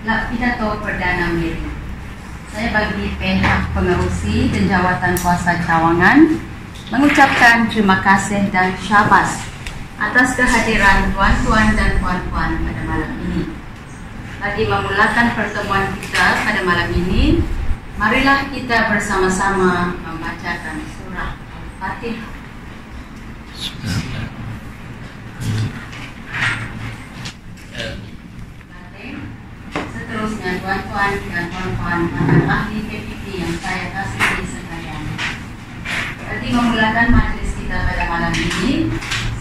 Pidato Perdana Menteri. Saya bagi pihak pengerusi dan jawatan kuasa cawangan mengucapkan terima kasih dan syabas atas kehadiran tuan-tuan dan puan-puan pada malam ini. Bagi memulakan pertemuan kita pada malam ini, marilah kita bersama-sama membacakan surah Al-Fatihah. Seterusnya, tuan-tuan dan puan-puan mantan ahli PPP yang saya kasihi sekalian. Bagi memulakan majlis kita pada malam ini,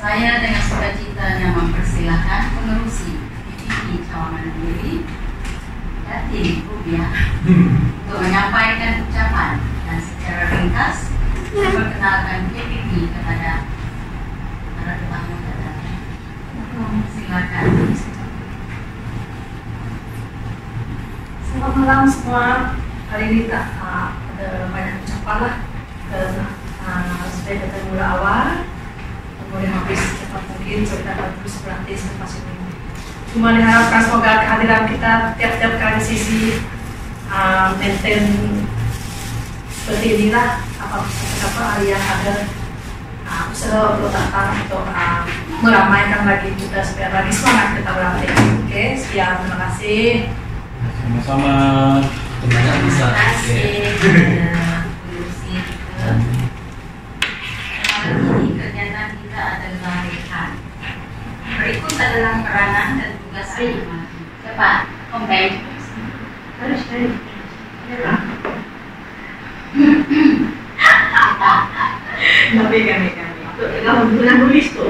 saya dengan sukacitanya mempersilahkan pengerusi PPP Cawangan Negeri, Datin Rubiah, untuk menyampaikan ucapan dan secara ringkas memperkenalkan PPP kepada para tetamu kita. Silakan. Selamat malam semua. Hari ini tak ada banyak ucapan lah, supaya kita mula awal, kemudian habis cepat mungkin, so kita akan terus berlatih selepas ini. Cuma diharapkan semoga kehadiran kita tiap-tiap kali sisi maintain seperti inilah, apa yang ada usaha untuk datang untuk meramaikan lagi kita supaya lagi semangat kita berlatih. Oke, sekian, terima kasih. Sama-sama. Terima kasih kepada pengurusi kita. Malam ini kegiatan kita adalah rekan. Berikut adalah peranan dan tugas hari malam ini. Cepat, komplain. Terus. Tapi kami sudah tulis tuh.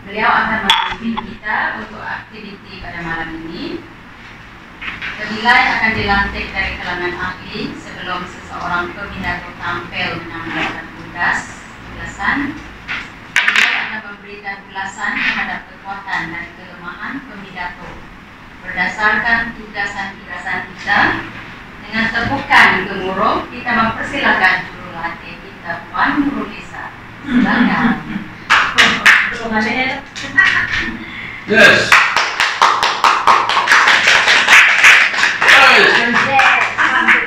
Beliau akan membimbing kita untuk aktiviti pada malam ini. Penilai akan dilantik dari kalangan ahli sebelum seseorang pemindato tampil menyampaikan ulasan. Penilai akan memberikan ulasan terhadap kekuatan dan kelemahan pemidato berdasarkan tugasan-tugasan kita. Dengan tepukan gemuruh, kita mempersilakan jurulatih kita, Puan Nurulisa. Silakan. Terima kasih. Yes.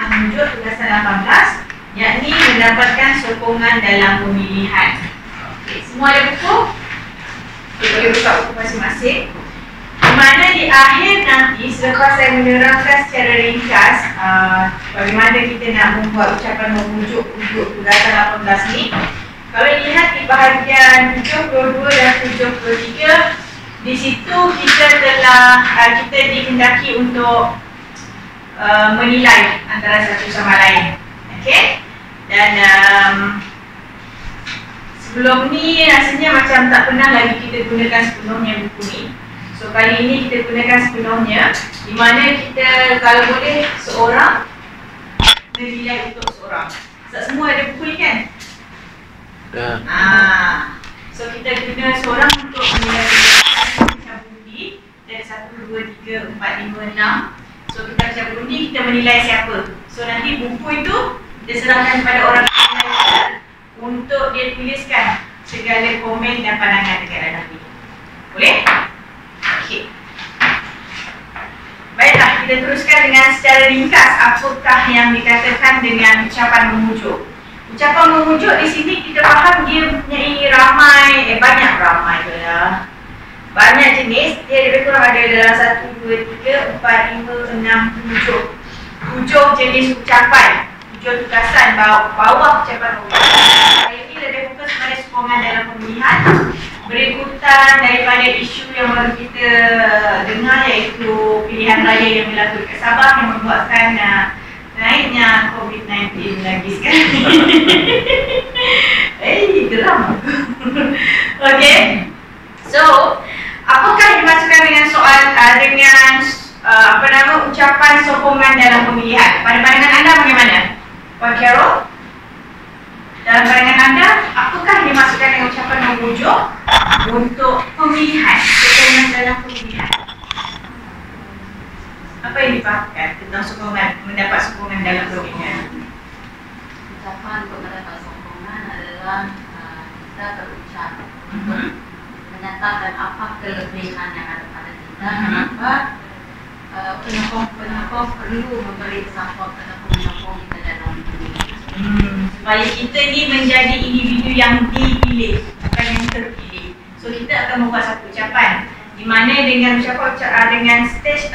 Menunjuk tugasan 18, yakni mendapatkan sokongan dalam pemilihan. Okey, semua ada buku? Kita boleh buka buku masing-masing. Di mana di akhir nanti, selepas saya menerangkan secara ringkas bagaimana kita nak membuat ucapan memujuk untuk tugasan 18 ni, kalau dilihat di bahagian 72 dan 73, di situ kita telah kita dikehendaki untuk menilai antara satu sama lain. Okey? Dan sebelum ni rasanya macam tak pernah lagi kita gunakan sepenuhnya buku ni. So kali ini kita gunakan sepenuhnya, di mana kita kalau boleh seorang menilai untuk seorang. Sebab semua ada buku ni kan? So kita guna seorang untuk menilai macam budi dari 1, 2, 3, 4, 5, 6. So kita macam undi, kita menilai siapa. So nanti buku itu dia serahkan kepada orang lain untuk dia tuliskan segala komen dan pandangan dekat dalam ni. Boleh? Okey. Baiklah, kita teruskan dengan secara ringkas apakah yang dikatakan dengan ucapan memujuk. Ucapan memujuk di sini kita faham dia mempunyai banyak ramai je lah. Banyak jenis, dia lebih kurang ada dalam 1, 2, 3, 4, 5, 6, 7 jenis ucapan, 7 tugasan bawah ucapan memujuk. Hari ini lebih fokus pada sokongan dalam pemilihan, berikutan daripada isu yang baru kita dengar, iaitu pilihan raya yang berlaku dekat Sabah yang membuatkan naiknya COVID-19 lagi sekali. Geram. Okey. So, apakah dimasukkan dengan soal dengan ucapan sokongan dalam pemilihan? Pada pandangan anda bagaimana? Puan Carol? Dalam pandangan anda, apakah dimasukkan dengan ucapan memujuk untuk pemilihan, sokongan dalam pemilihan? Apa yang difahamkan tentang sokongan, mendapat sokongan dalam pemilihan? Ucapan untuk mendapat sokongan adalah kita berucap untuk menyatakan apa kelebihan yang ada pada kita, kenapa penyokong perlu memberi support ataupun menyokong kita dalam ini. Supaya kita ni menjadi individu yang dipilih, bukan yang terpilih. So kita akan membuat satu ucapan di mana dengan ucapan dengan stage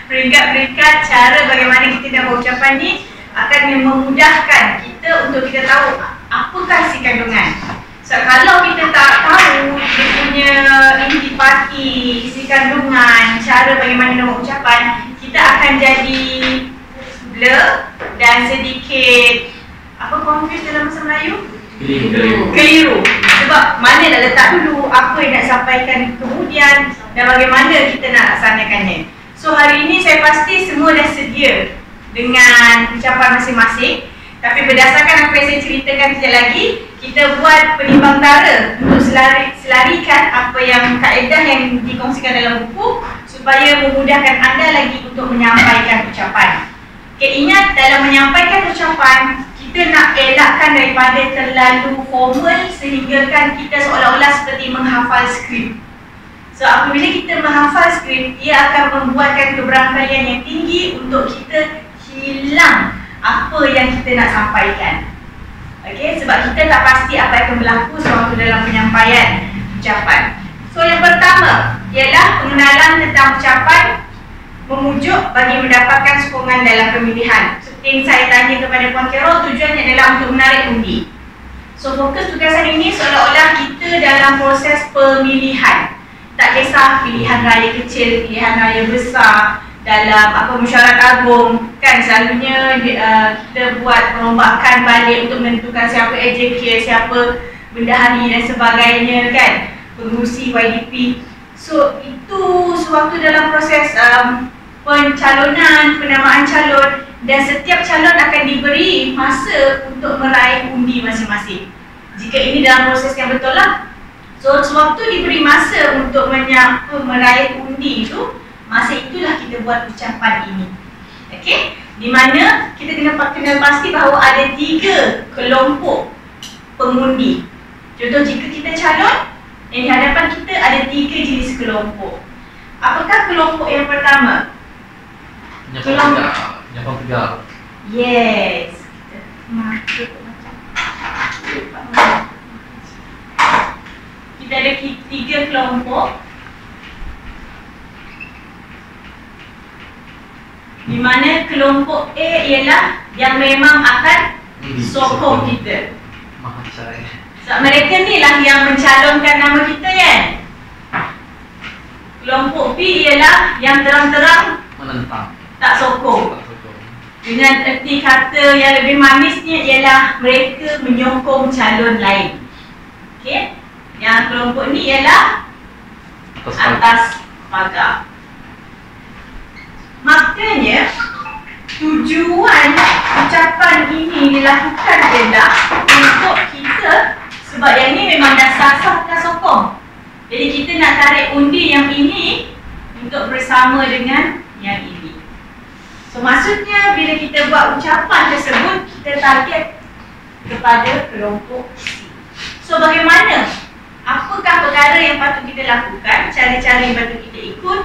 peringkat cara bagaimana kita nak buat ucapan ni akan memudahkan kita untuk kita tahu apakah isi kandungan. So kalau kita tak tahu dia punya intipati, isi kandungan, cara bagaimana nak buat ucapan, kita akan jadi blur dan sedikit confused dalam bahasa Melayu? Keliru. Sebab mana nak letak dulu, apa yang nak sampaikan kemudian dan bagaimana kita nak laksanakannya. So hari ini saya pasti semua dah sedia dengan ucapan masing-masing. Tapi berdasarkan apa yang saya ceritakan sekejap lagi, kita buat penimbang tara untuk selarikan apa yang kaedah yang dikongsikan dalam buku supaya memudahkan anda lagi untuk menyampaikan ucapan. Okay, ingat dalam menyampaikan ucapan, kita nak elakkan daripada terlalu formal sehingga kan kita seolah-olah seperti menghafal skrip. So apabila kita menghafal skrip, ia akan membuatkan keberangkalian yang tinggi untuk kita hilang apa yang kita nak sampaikan. Okey, sebab kita tak pasti apa yang akan berlaku sewaktu dalam penyampaian ucapan. So yang pertama ialah pengenalan tentang ucapan memujuk bagi mendapatkan sokongan dalam pemilihan. Seperti yang saya tanya kepada Puan Carol, tujuannya adalah untuk menarik undi. So fokus tugasan ini seolah-olah kita dalam proses pemilihan. Tak kisah pilihan raya kecil, pilihan raya besar, dalam mesyuarat agung kan selalunya kita buat perombakan balik untuk menentukan siapa AJK, siapa bendahari dan sebagainya kan, pengurusi YDP. So itu sewaktu dalam proses pencalonan, penamaan calon, dan setiap calon akan diberi masa untuk meraih undi masing-masing. Jika ini dalam proses yang betul lah. So sewaktu diberi masa untuk meraih undi itu, masa itulah kita buat ucapan ini. Okey? Di mana kita kena pasti bahawa ada 3 kelompok pengundi. Contoh jika kita calon, di hadapan kita ada 3 jenis kelompok. Apakah kelompok yang pertama? Nyapang tegar. Yes. Kita ada 3 kelompok. Di mana kelompok A ialah yang memang akan sokong kita. Sebab mereka ni lah yang mencalonkan nama kita kan. Kelompok B ialah yang terang-terang Menentang. tak sokong. Dengan erti kata yang lebih manisnya ialah mereka menyokong calon lain. Okey? Yang kelompok ni ialah atas pagar. Maknanya tujuan ucapan ini dilakukan ialah untuk kita, sebab yang ini memang dah sah-sah dah sokong. Jadi kita nak tarik undi yang ini untuk bersama dengan yang ini. So maksudnya bila kita buat ucapan tersebut, kita target kepada kelompok C. So bagaimana? Apakah perkara yang patut kita lakukan, cara-cara yang patut kita ikut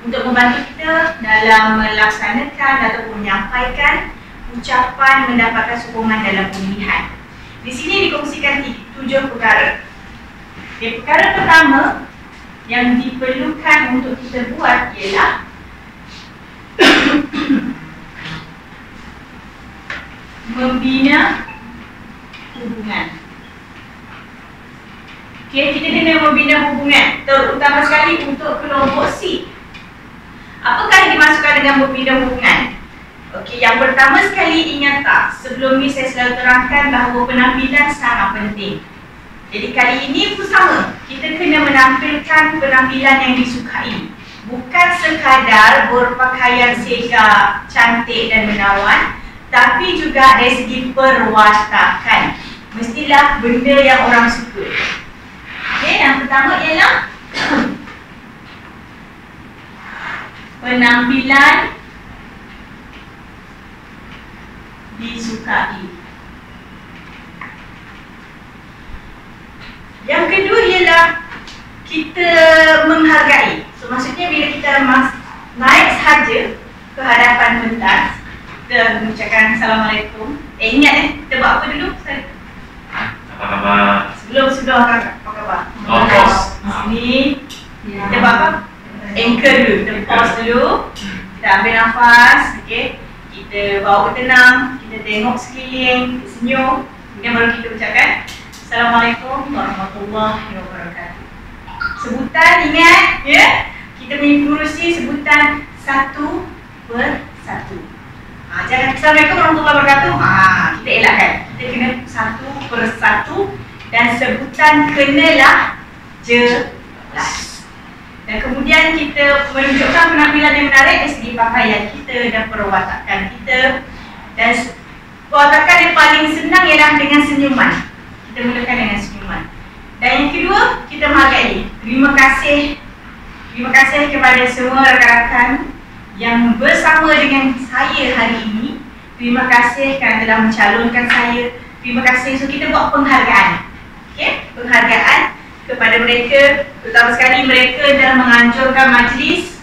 untuk membantu kita dalam melaksanakan ataupun menyampaikan ucapan mendapatkan sokongan dalam pemilihan. Di sini dikongsikan 7 perkara. Okay, perkara pertama yang diperlukan untuk kita buat ialah membina hubungan. Okay, kita kena membina hubungan, terutama sekali untuk kelompok C. Apakah yang dimasukkan dengan membina hubungan? Okey, yang pertama sekali ingat tak, sebelum ni saya selalu terangkan bahawa penampilan sangat penting. Jadi kali ini pun sama, kita kena menampilkan penampilan yang disukai. Bukan sekadar berpakaian segak, cantik dan menawan, tapi juga dari segi perwatakan. Mestilah benda yang orang suka. Okey, yang pertama ialah penampilan disukai. Yang kedua ialah kita menghargai. So maksudnya bila kita naik sahaja ke hadapan pentas, kita mengucapkan Assalamualaikum. Ingat kita buat apa dulu? Apa khabar? Sebelum apa khabar? Oh, pause. Di sini kita buat apa? Anchor dulu, kita pause dulu. Kita ambil nafas, okey. Kita bawa ke tenang, kita tengok sekeliling, kita senyum. Kemudian baru kita ucapkan Assalamualaikum warahmatullahi wabarakatuh. Sebutan ingat, ya. Kita mengurusi sebutan satu persatu. Jangan Assalamualaikum warahmatullahi wabarakatuh. Kita elakkan. Kita kena satu persatu dan sebutan kenalah jelas. Dan kemudian kita menunjukkan penampilan yang menarik dari segi pakaian kita dan perwatakan kita. Dan perwatakan yang paling senang ialah dengan senyuman. Kita mulakan dengan senyuman. Dan yang kedua, kita menghargai. Terima kasih kepada semua rakan-rakan yang bersama dengan saya hari ini. Terima kasih kerana telah mencalonkan saya. Terima kasih. So kita buat penghargaan. Okay? Penghargaan kepada mereka, terutama sekali mereka yang telah menganjurkan majlis.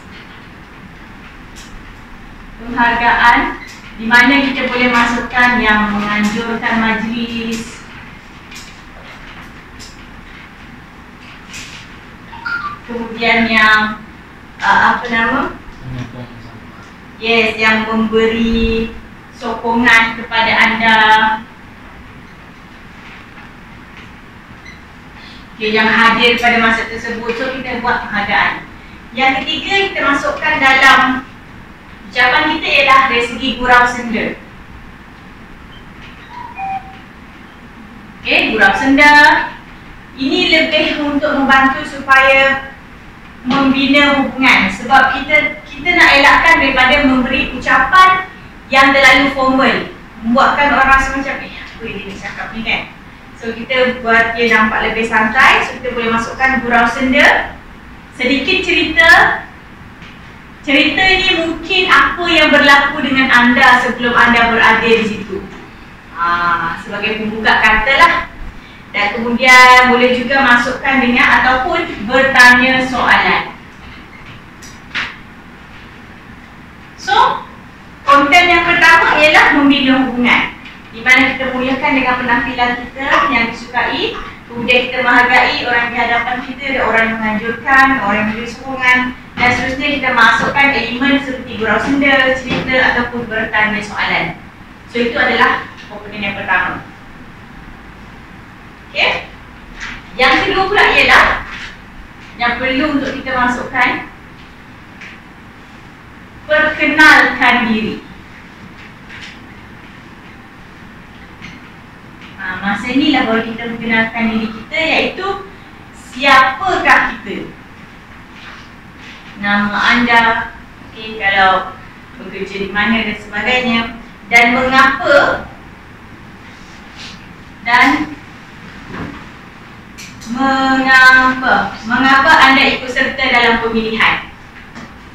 Penghargaan di mana kita boleh masukkan yang menganjurkan majlis, kemudian yang apa nama? Yes, yang memberi sokongan kepada anda. Okay, yang hadir pada masa tersebut. So kita buat penghargaan. Yang ketiga, kita masukkan dalam ucapan kita ialah dari segi gurau senda. Okay, gurau senda ini lebih untuk membantu supaya membina hubungan. Sebab kita nak elakkan daripada memberi ucapan yang terlalu formal, membuatkan orang rasa macam apa dia cakap ni kan. So kita buat dia nampak lebih santai. So kita boleh masukkan gurau senda. Sedikit cerita. Cerita ni mungkin apa yang berlaku dengan anda sebelum anda berada di situ. Sebagai pembuka kata lah. Dan kemudian boleh juga masukkan dengan ataupun bertanya soalan. So konten yang pertama ialah membina hubungan, di mana kita muliakan dengan penampilan kita yang disukai. Kemudian kita menghargai orang di hadapan kita, ada orang yang menganjurkan, orang yang memberi sokongan. Dan seterusnya kita masukkan elemen seperti gurau senda, cerita ataupun bertanya soalan. So itu adalah komponen yang pertama. Okay. Yang kedua pula ialah yang perlu untuk kita masukkan, perkenalkan diri. Masa inilah baru kita mengenalkan diri kita, iaitu siapakah kita. Nama anda, okay, kalau bekerja di mana dan sebagainya, dan mengapa mengapa anda ikut serta dalam pemilihan.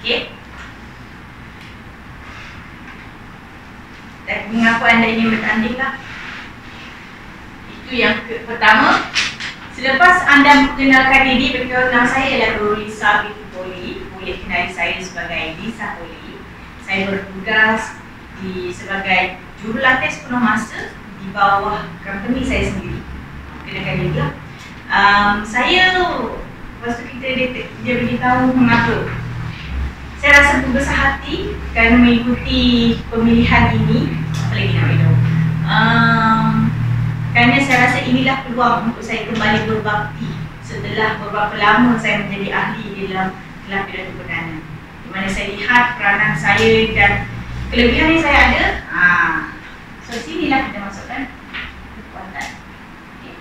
Okay. Dan mengapa anda ingin bertanding lah. Itu yang pertama. Selepas anda mengenalkan diri, beritahu nama saya ialah Rulisa binti Poli. Boleh kenali saya sebagai Lisa Poli. Saya bertugas sebagai jurulatih sepenuh masa di bawah company saya sendiri. Kenalkan diri lah. Saya, lepas tu dia beritahu mengapa. Saya rasa berbesar hati kerana mengikuti pemilihan ini. Apa lagi nak beritahu? Kerana saya rasa inilah peluang untuk saya kembali berbakti setelah beberapa lama saya menjadi ahli di dalam kelas pidato perdana, di mana saya lihat peranan saya dan kelebihan yang saya ada. So sinilah kita masukkan kekuatan. Okay.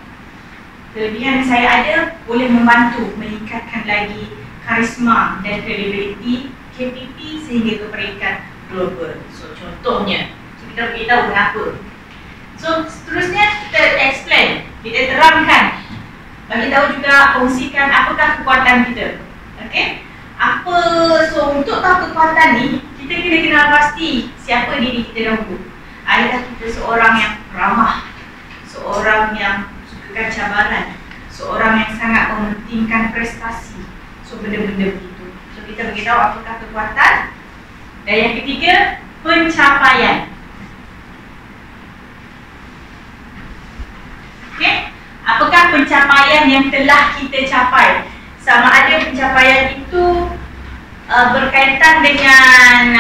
Kelebihan yang saya ada boleh membantu meningkatkan lagi karisma dan kredibiliti KPP sehingga ke peringkat global. So contohnya, kita beritahu kenapa. So seterusnya kita explain, kita terangkan, bagi tahu juga, kongsikan apakah kekuatan kita. Okay? So untuk tahu kekuatan ni, kita kena kenal pasti siapa diri kita dahulu. Adakah kita seorang yang ramah, seorang yang sukakan cabaran, seorang yang sangat mementingkan prestasi. So benda-benda begitu. So kita beritahu apakah kekuatan. Dan yang ketiga, pencapaian. Okey, apakah pencapaian yang telah kita capai? Sama ada pencapaian itu berkaitan dengan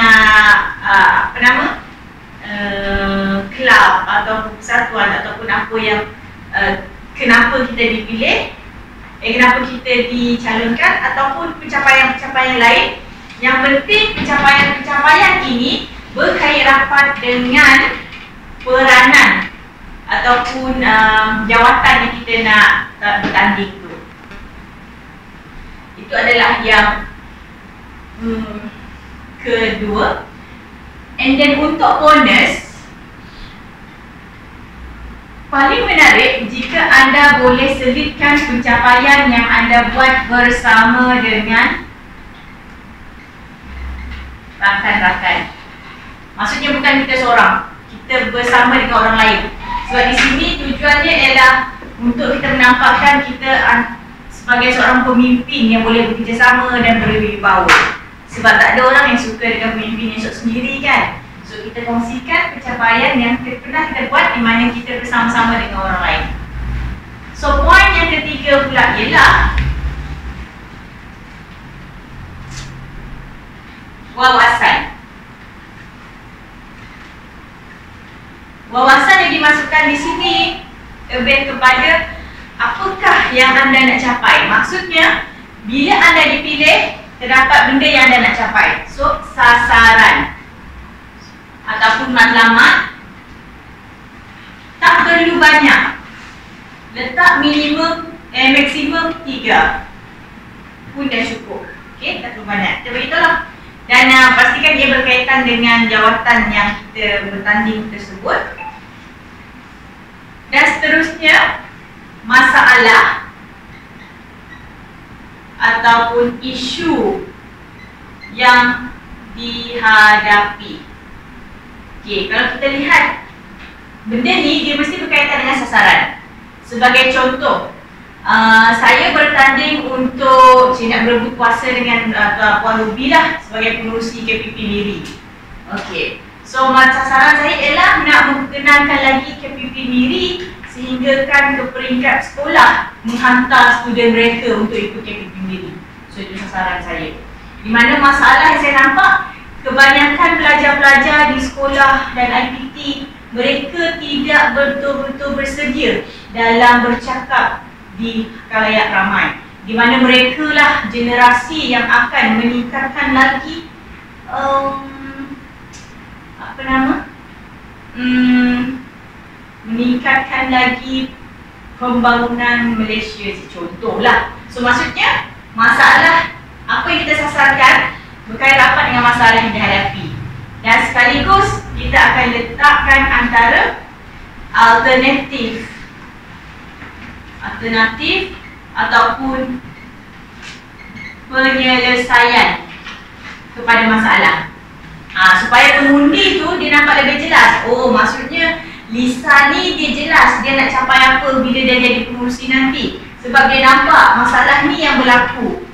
kelab atau persatuan ataupun apa yang kenapa kita dipilih, kenapa kita dicalonkan, ataupun pencapaian-pencapaian lain. Yang penting pencapaian-pencapaian ini berkait rapat dengan peranan ataupun jawatan yang kita nak bertanding tu. Itu adalah yang kedua. And then untuk bonus, paling menarik jika anda boleh selitkan pencapaian yang anda buat bersama dengan rakan-rakan. Maksudnya bukan kita seorang, kita bersama dengan orang lain. Sebab di sini tujuannya ialah untuk kita menampakkan kita sebagai seorang pemimpin yang boleh bekerjasama dan berwibawa. Sebab tak ada orang yang suka dengan pemimpin yang sendiri kan. So kita kongsikan pencapaian yang pernah kita buat di mana kita bersama-sama dengan orang lain. So poin yang ketiga pula ialah wawasan. Wawasan yang dimasukkan di sini lebih kepada apakah yang anda nak capai. Maksudnya bila anda dipilih, terdapat benda yang anda nak capai. So sasaran ataupun matlamat tak perlu banyak. Letak maksimum 3 pun dah cukup. Okey, tak perlu banyak. Kita beritahulah. Dan pastikan dia berkaitan dengan jawatan yang kita bertanding tersebut. Dan seterusnya, masalah ataupun isu yang dihadapi. Okey, kalau kita lihat benda ni, dia mesti berkaitan dengan sasaran. Sebagai contoh, saya bertanding untuk nak berebut kuasa dengan Puan Ruby lah sebagai pengurusi KPP Miri. Okey, so sasaran saya ialah nak memperkenalkan lagi KPP Miri sehingga kan ke peringkat sekolah menghantar student mereka untuk ikut KPP Miri. So itu sasaran saya. Di mana masalah yang saya nampak, kebanyakan pelajar-pelajar di sekolah dan IPT, mereka tidak betul-betul bersedia dalam bercakap di khalayak ramai. Di mana mereka lah generasi yang akan meningkatkan lagi meningkatkan lagi pembangunan Malaysia, contohlah. So maksudnya masalah apa yang kita sasarkan berkait rapat dengan masalah yang dihadapi. Dan sekaligus kita akan letakkan antara alternatif ataupun penyelesaian kepada masalah. Supaya pengundi tu dia nampak lebih jelas. Oh, maksudnya Lisa ni dia jelas dia nak capai apa bila dia jadi pengurusi nanti. Sebab dia nampak masalah ni yang berlaku.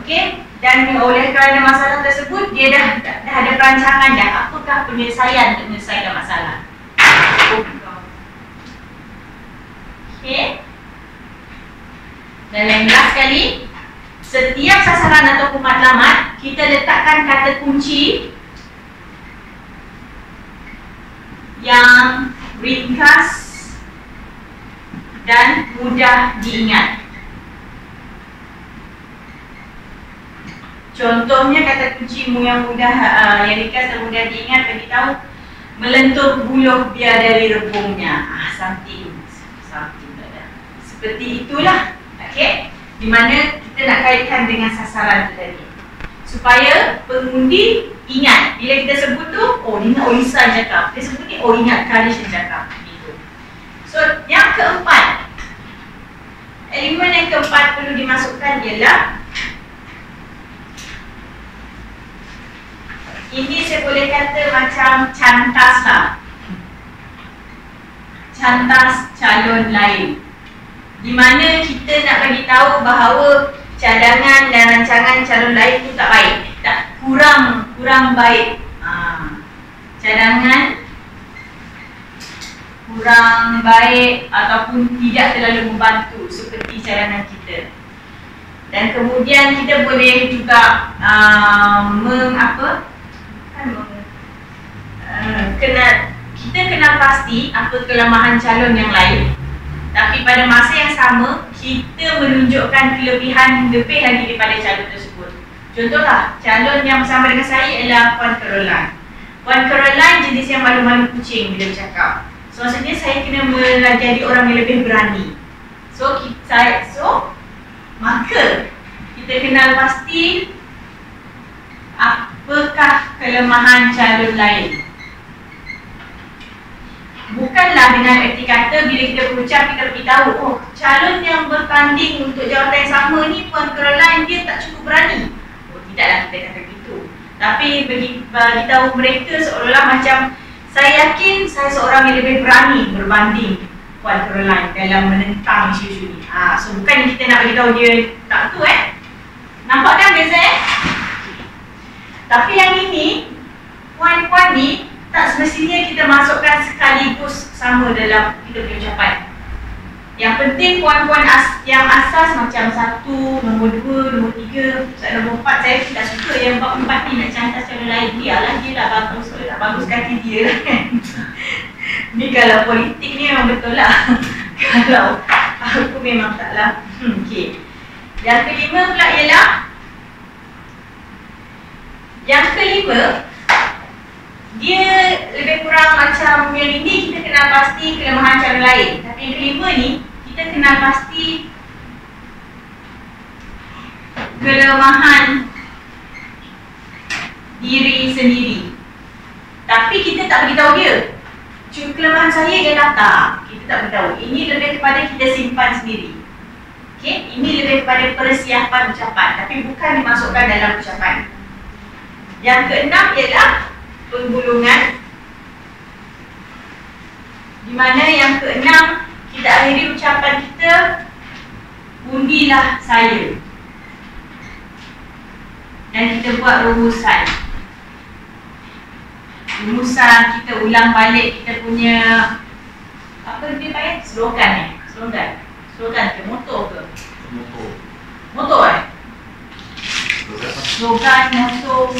Okey? Dan oleh kerana masalah tersebut, dia dah ada perancangan dah apakah penyelesaian untuk menyelesaikan masalah. Okey. Dan yang last sekali, setiap sasaran ataupun matlamat, kita letakkan kata kunci yang ringkas dan mudah diingat. Contohnya kata kuncimu yang mudah, yang ringkas dan mudah diingat, bagi tahu melentur buluh biar dari rebungnya. Something seperti itulah. Okey, di mana kita nak kaitkan dengan sasaran tu tadi, supaya pengundi ingat bila kita sebut tu, oh ingat Lisa cakap, dia sebut ni, oh ingat Karish cakap gitu. So yang keempat, elemen yang keempat perlu dimasukkan ialah, ini saya boleh kata macam cantas lah, cantas calon lain. di mana kita nak bagi tahu bahawa cadangan dan rancangan calon lain tu tak baik, kurang baik. Cadangan kurang baik ataupun tidak terlalu membantu seperti cadangan kita. Dan kemudian kita boleh juga kita kenal pasti apa kelemahan calon yang lain, tapi pada masa yang sama kita menunjukkan kelebihan lebih lagi daripada calon tersebut. Contohlah, calon yang bersama dengan saya ialah Puan Caroline. Puan Caroline jenis yang malu-malu kucing bila bercakap. So maksudnya saya kena menjadi orang yang lebih berani. Maka kita kenal pasti apakah kelemahan calon lain. Bukanlah dengan erti kata bila kita berucap kita beritahu, oh calon yang bertanding untuk jawatan yang sama ni Puan Caroline dia tak cukup berani. Oh tidaklah kita kata begitu. Tapi beritahu mereka seolah-olah macam saya yakin saya seorang yang lebih berani berbanding Puan Caroline dalam menentang isu-isu ni. So bukan kita nak beritahu dia tak tu Nampak kan beza Tapi yang ini, puan-puan ni tak semestinya kita masukkan sekaligus sama dalam kita punya ucapan. Yang penting puan-puan yang asas macam 1, nombor 2, nombor 3, nombor 4 saya tidak suka yang 44 ni nak cantas calon lain. Biarlah dia lah bagus ke tak bagus kaki dia Ni kalau politik ni memang betul lah Kalau aku memang taklah. Okay. Yang kelima pula ialah dia lebih kurang macam yang ini kita kenal pasti kelemahan calon lain. Tapi yang kelima ni kita kenal pasti kelemahan diri sendiri. Tapi kita tak beritahu dia. Cuma kelemahan saya ialah tak. Kita tak beritahu. Ini lebih kepada kita simpan sendiri. Okay? Ini lebih kepada persiapan ucapan. Tapi bukan dimasukkan dalam ucapan. Yang keenam ialah penggulungan, di mana yang keenam kita akhiri ucapan kita undilah saya, dan kita buat rumusan kita ulang balik kita punya apa dia panggil slogan ke moto ke moto slogan moto.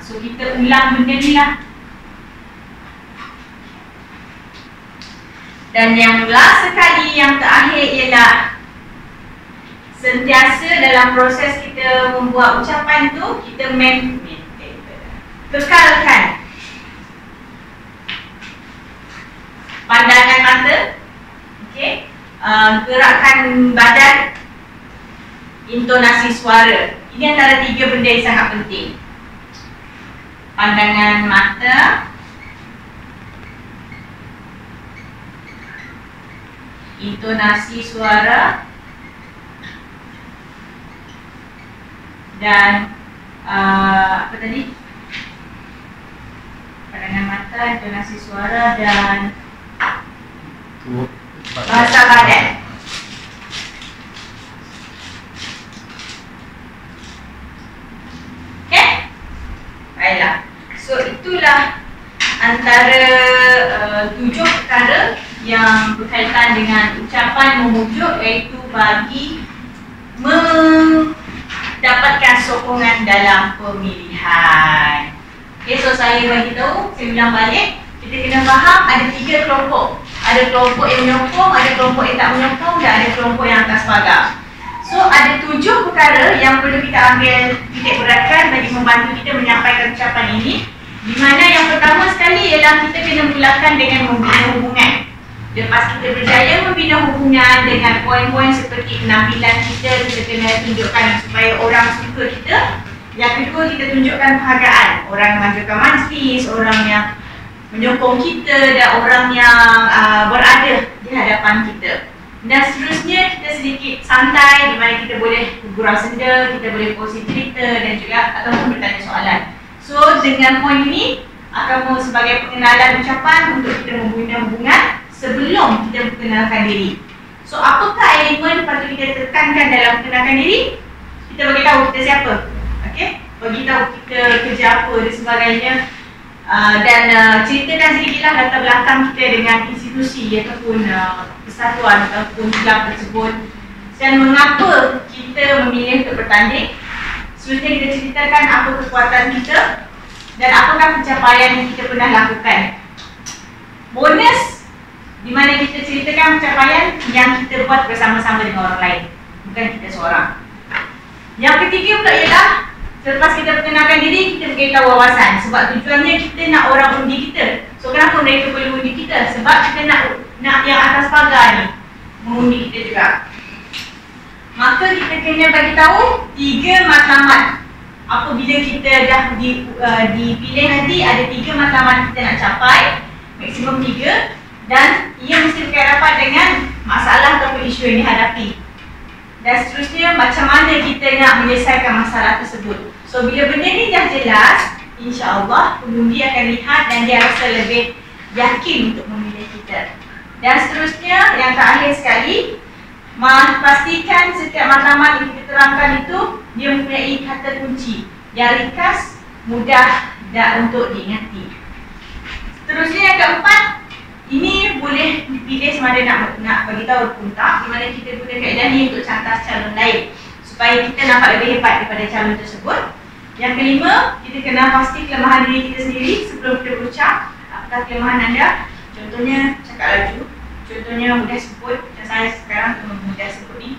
So kita ulang benda ni lah. Dan yang last sekali, yang terakhir ialah sentiasa dalam proses kita membuat ucapan tu kita kekalkan pandangan mata, okay? Gerakan badan, intonasi suara. Ini antara 3 benda yang sangat penting. Pandangan mata, intonasi suara, dan apa tadi? Pandangan mata, intonasi suara, dan bahasa badan. Baiklah. So itulah antara 7 perkara yang berkaitan dengan ucapan memujuk, iaitu bagi mendapatkan sokongan dalam pemilihan. Okay, so saya bagi tahu, saya bilang balik, kita kena faham ada 3 kelompok. Ada kelompok yang menyokong, ada kelompok yang tak menyokong, dan ada kelompok yang atas pagar. So ada 7 perkara yang perlu kita ambil titik beratkan bagi membantu kita menyampaikan ucapan ini. Di mana yang pertama sekali ialah kita kena mulakan dengan membina hubungan. Lepas kita berjaya membina hubungan dengan poin-poin seperti penampilan kita kena tunjukkan supaya orang suka kita. Yang kedua, kita tunjukkan penghargaan. Orang mengajukan majlis, orang yang menyokong kita, dan orang yang berada di hadapan kita. Dan seterusnya kita sedikit santai di mana kita boleh gurau senda, kita boleh kongsi cerita dan juga ataupun bertanya soalan. So dengan poin ini akan sebagai pengenalan ucapan untuk kita membina hubungan sebelum kita perkenalkan diri. So apakah elemen patut kita tekankan dalam perkenalkan diri? Kita bagi tahu kita siapa. Okey? Bagi tahu kita kerja apa dan sebagainya. Dan ceritakan sedikitlah latar belakang kita dengan institusi ataupun persatuan ataupun kelab tersebut dan mengapa kita memilih untuk bertanding. Seterusnya kita ceritakan apa kekuatan kita dan apakah pencapaian yang kita pernah lakukan. Bonus di mana kita ceritakan pencapaian yang kita buat bersama-sama dengan orang lain, bukan kita seorang. Yang ketiga pula ialah selepas kita perkenalkan diri, kita beritahu wawasan. Sebab tujuannya kita nak orang undi kita. So kenapa mereka boleh undi kita? Sebab kita nak yang atas pagar ni mengundi kita juga. Maka kita kena bagi tahu 3 matlamat. Apabila kita dah dipilih nanti, ada 3 matlamat kita nak capai, maksimum 3, dan ia mesti berkaitan dengan masalah atau isu yang dihadapi. Dan seterusnya macam mana kita nak menyelesaikan masalah tersebut. So bila benda ni dah jelas, insya-Allah pengundi akan lihat dan dia rasa lebih yakin untuk memilih kita. Dan seterusnya yang terakhir sekali, pastikan setiap matlamat yang kita terangkan itu dia mempunyai kata kunci yang ringkas, mudah dan untuk diingati. Seterusnya yang keempat, ini boleh dipilih sama ada nak bagi tahu pun tak, di mana kita guna kaedah ni untuk cantas calon lain supaya kita nampak lebih hebat daripada calon tersebut. Yang kelima, kita kena pasti kelemahan diri kita sendiri sebelum kita berucap. Apakah kelemahan anda? Contohnya cakap laju, contohnya mudah sebut, macam saya sekarang mudah sebut ni.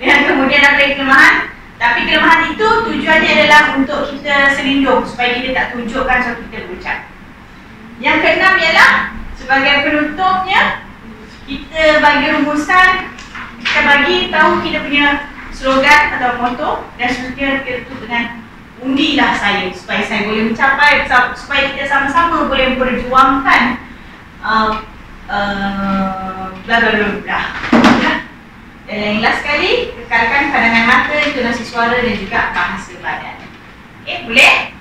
Dan kemudian apa lagi kelemahan? Tapi kelemahan itu tujuannya adalah untuk kita selindung supaya kita tak tunjukkan suatu kita berucap. Yang keenam ialah sebagai penutupnya, kita bagi rumusan, kita bagi tahu kita punya slogan atau motto dan seterusnya kita tutup dengan undilah saya supaya saya boleh mencapai, supaya kita sama-sama boleh memperjuangkan bla bla bla bla. Dan yang last sekali, kekalkan pandangan mata, intonasi suara dan juga bahasa badan. Okey, boleh?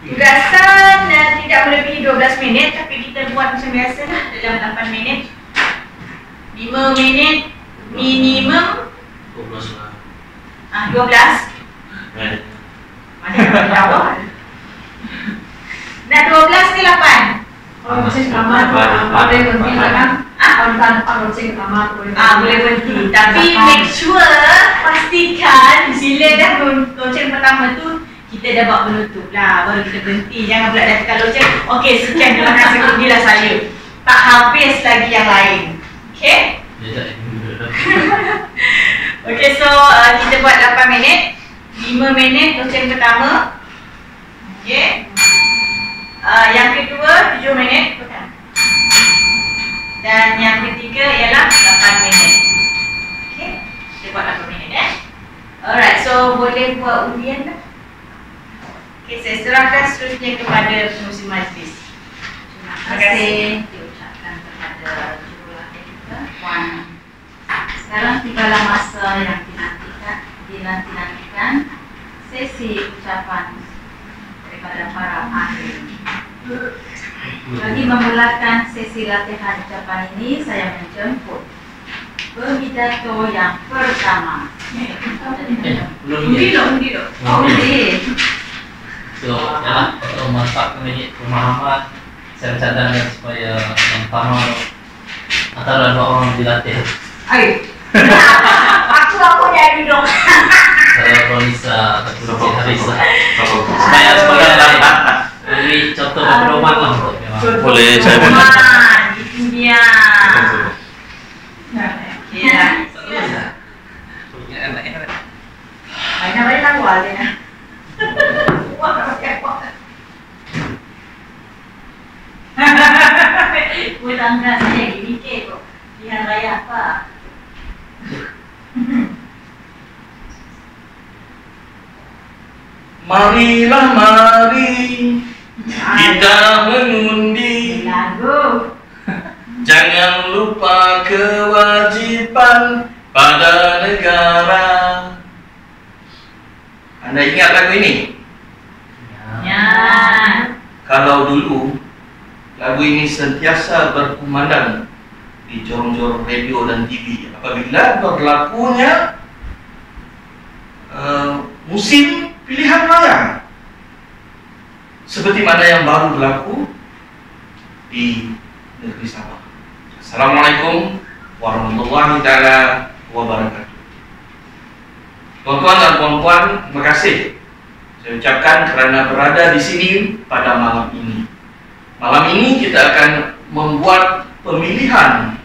Tugasan tidak melebihi 12 minit, tapi kita buat macam biasa lah dalam 8 minit. 5 minit minimum 12 lah. 12. Mana jawab? Nak 12 ke 8? Kalau mesin kamar, boleh berhenti kan? Kalau mesin kamar boleh berhenti. Tapi make sure, pastikan bila dah loceng pertama tu kita dah buat penutup lah, baru kita berhenti. Jangan pula dah tekan loceng, okey sekian, terima kasih, pergilah saya. Tak habis lagi yang lain. Okey? Okey, so kita buat 8 minit, 5 minit loceng pertama. Okey. Yang kedua 7 minit, bukan. Dan yang ketiga ialah 8 minit. Okey, kita buat 8 minit Alright, so boleh buat undian dah. Okey, saya serahkan seterusnya kepada pengurusi majlis. Terima kasih diucapkan kepada jurulatih kita, Puan. Sekarang tibalah masa yang dinantikan sesi ucapan daripada para ahli. Bagi memulakan sesi latihan ucapan ini, saya menjemput pembidato yang pertama. Undi loh. Oh, undi. So, ya, untuk memanfaatkan pemahaman, saya cadangkan supaya yang pertama antara dua orang dilatih. Ayo. Aku jadi dong. Ronisa atau Harisa. Supaya sebagai ini contoh pedoman lah untuk Boleh saya boleh. Itu dia. Ya. Banyak lah awalnya. Kue tangga saya gini ke kok. Lihat raya apa? Marilah mari kita mengundi. Lagu. Jangan lupa kewajiban pada negara. Anda ingat lagu ini? Ya. Kalau dulu lagu ini sentiasa berkumandang di jorong-jorong radio dan TV apabila berlakunya musim pilihan raya, seperti mana yang baru berlaku di negeri Sabah. Assalamualaikum warahmatullahi taala wabarakatuh. Tuan-tuan dan puan-puan, terima kasih saya ucapkan kerana berada di sini pada malam ini. Malam ini kita akan membuat pemilihan